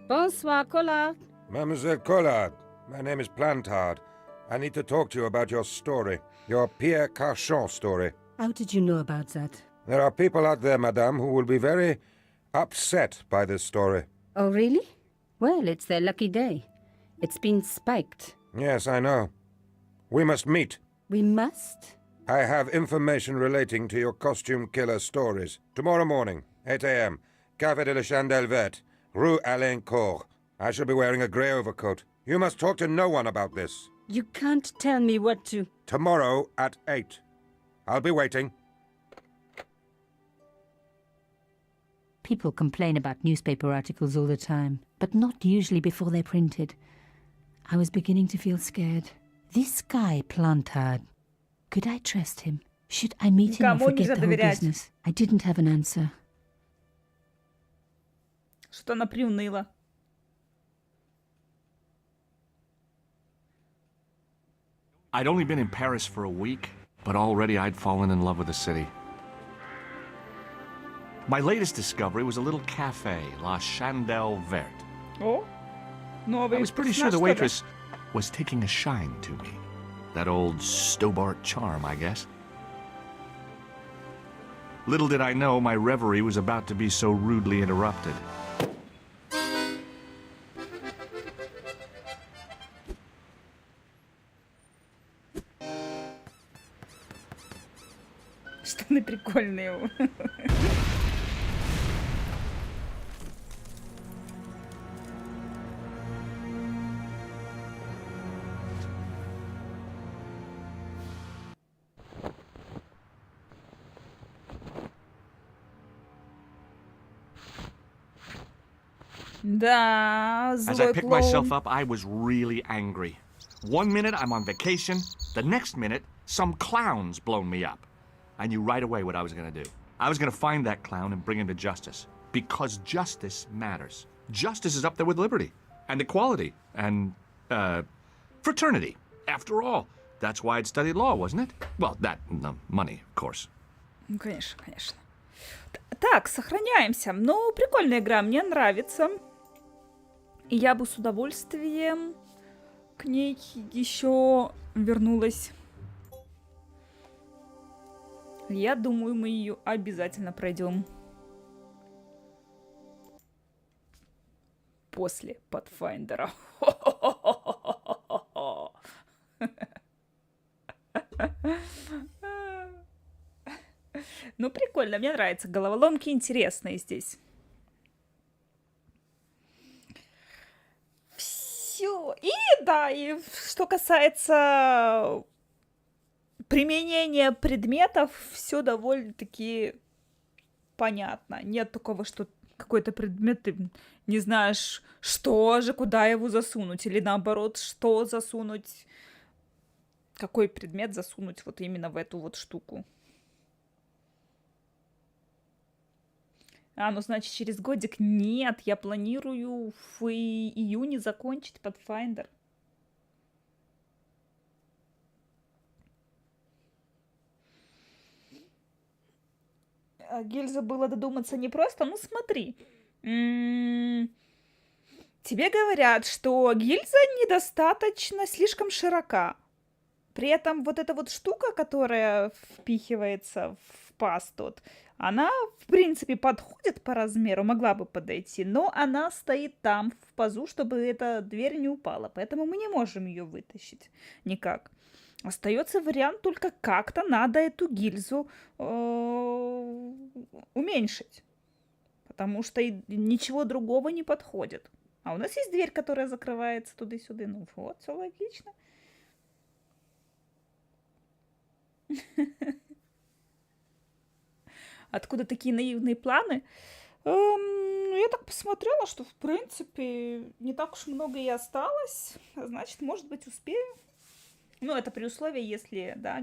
E: Bonsoir, Collard.
F: Mademoiselle Collard, my name is Plantard. I need to talk to you about your story. Your Pierre Carchon story.
E: How did you know about that?
F: There are people out there, madame, who will be very upset by this story.
E: Oh, really? Well, it's their lucky day. It's been spiked.
F: Yes, I know. We must meet.
E: We must?
F: I have information relating to your costume killer stories. Tomorrow morning, 8 a.m., Café de la Chandelle Verte, Rue Alain Court. I shall be wearing a grey overcoat. You must talk to no one about this.
E: You can't tell me what to...
F: Tomorrow at 8. I'll be waiting.
B: People complain about newspaper articles all the time, but not usually before they're printed. I was beginning to feel scared. This guy, Plantard, could I trust him? Should I meet him or
A: Никому
B: forget
A: нельзя
B: the whole
A: доверять.
B: business? I didn't have an answer.
A: Что она приуныла.
G: I'd only been in Paris for a week, but already I'd fallen in love with the city. My latest discovery was a little cafe, La Chandelle Verte.
A: О, Новый
G: I was pretty sure
A: персонаж,
G: the
A: что ли?
G: waitress was taking a shine to me. That old Stobart charm, I guess. Little did I know my reverie was about to be so rudely interrupted.
A: Штаны прикольные. Да,
G: As I
A: злой
G: picked
A: клоун.
G: myself up, I was really angry. One minute I'm on vacation, the next minute some clown's blown me up. I knew right away what I was gonna do. I was gonna find that clown and bring him to justice. Because justice matters. Justice is up there with liberty and equality and fraternity. After all, that's why I'd studied law, wasn't it? Well, that and the money, of course.
A: Ну, конечно, конечно. Так, сохраняемся. Ну, прикольная игра, мне нравится. И я бы с удовольствием к ней еще вернулась. Я думаю, мы ее обязательно пройдем. После Pathfinder'а. Ну, прикольно, мне нравится. Головоломки интересные здесь. Все. И да, и что касается применения предметов, все довольно-таки понятно. Нет такого, что какой-то предмет ты не знаешь, что же, куда его засунуть, или наоборот, что засунуть, какой предмет засунуть вот именно в эту вот штуку. Ну, значит, через годик нет, я планирую в июне закончить Pathfinder. Гильза было додуматься непросто. Ну, смотри. Тебе говорят, что гильза недостаточно слишком широка. При этом вот эта вот штука, которая впихивается в паз тот, она, в принципе, подходит по размеру, могла бы подойти, но она стоит там, в пазу, чтобы эта дверь не упала. Поэтому мы не можем ее вытащить никак. Остается вариант только как-то надо эту гильзу уменьшить. Потому что ничего другого не подходит. А у нас есть дверь, которая закрывается туда-сюда. Ну вот, все логично. Откуда такие наивные планы? Я так посмотрела, что, в принципе, не так уж много и осталось. Значит, может быть, успею. Ну, это при условии, если, да,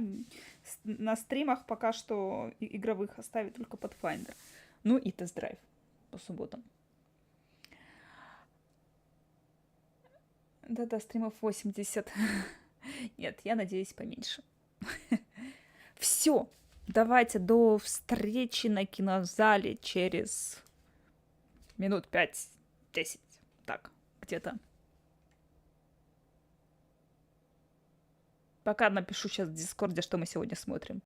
A: на стримах пока что игровых оставить только Pathfinder. Ну и тест-драйв по субботам. Да-да, стримов 80. Нет, я надеюсь, поменьше. Все. Давайте до встречи на кинозале через минут 5-10. Так, где-то. Пока напишу сейчас в Дискорде, что мы сегодня смотрим.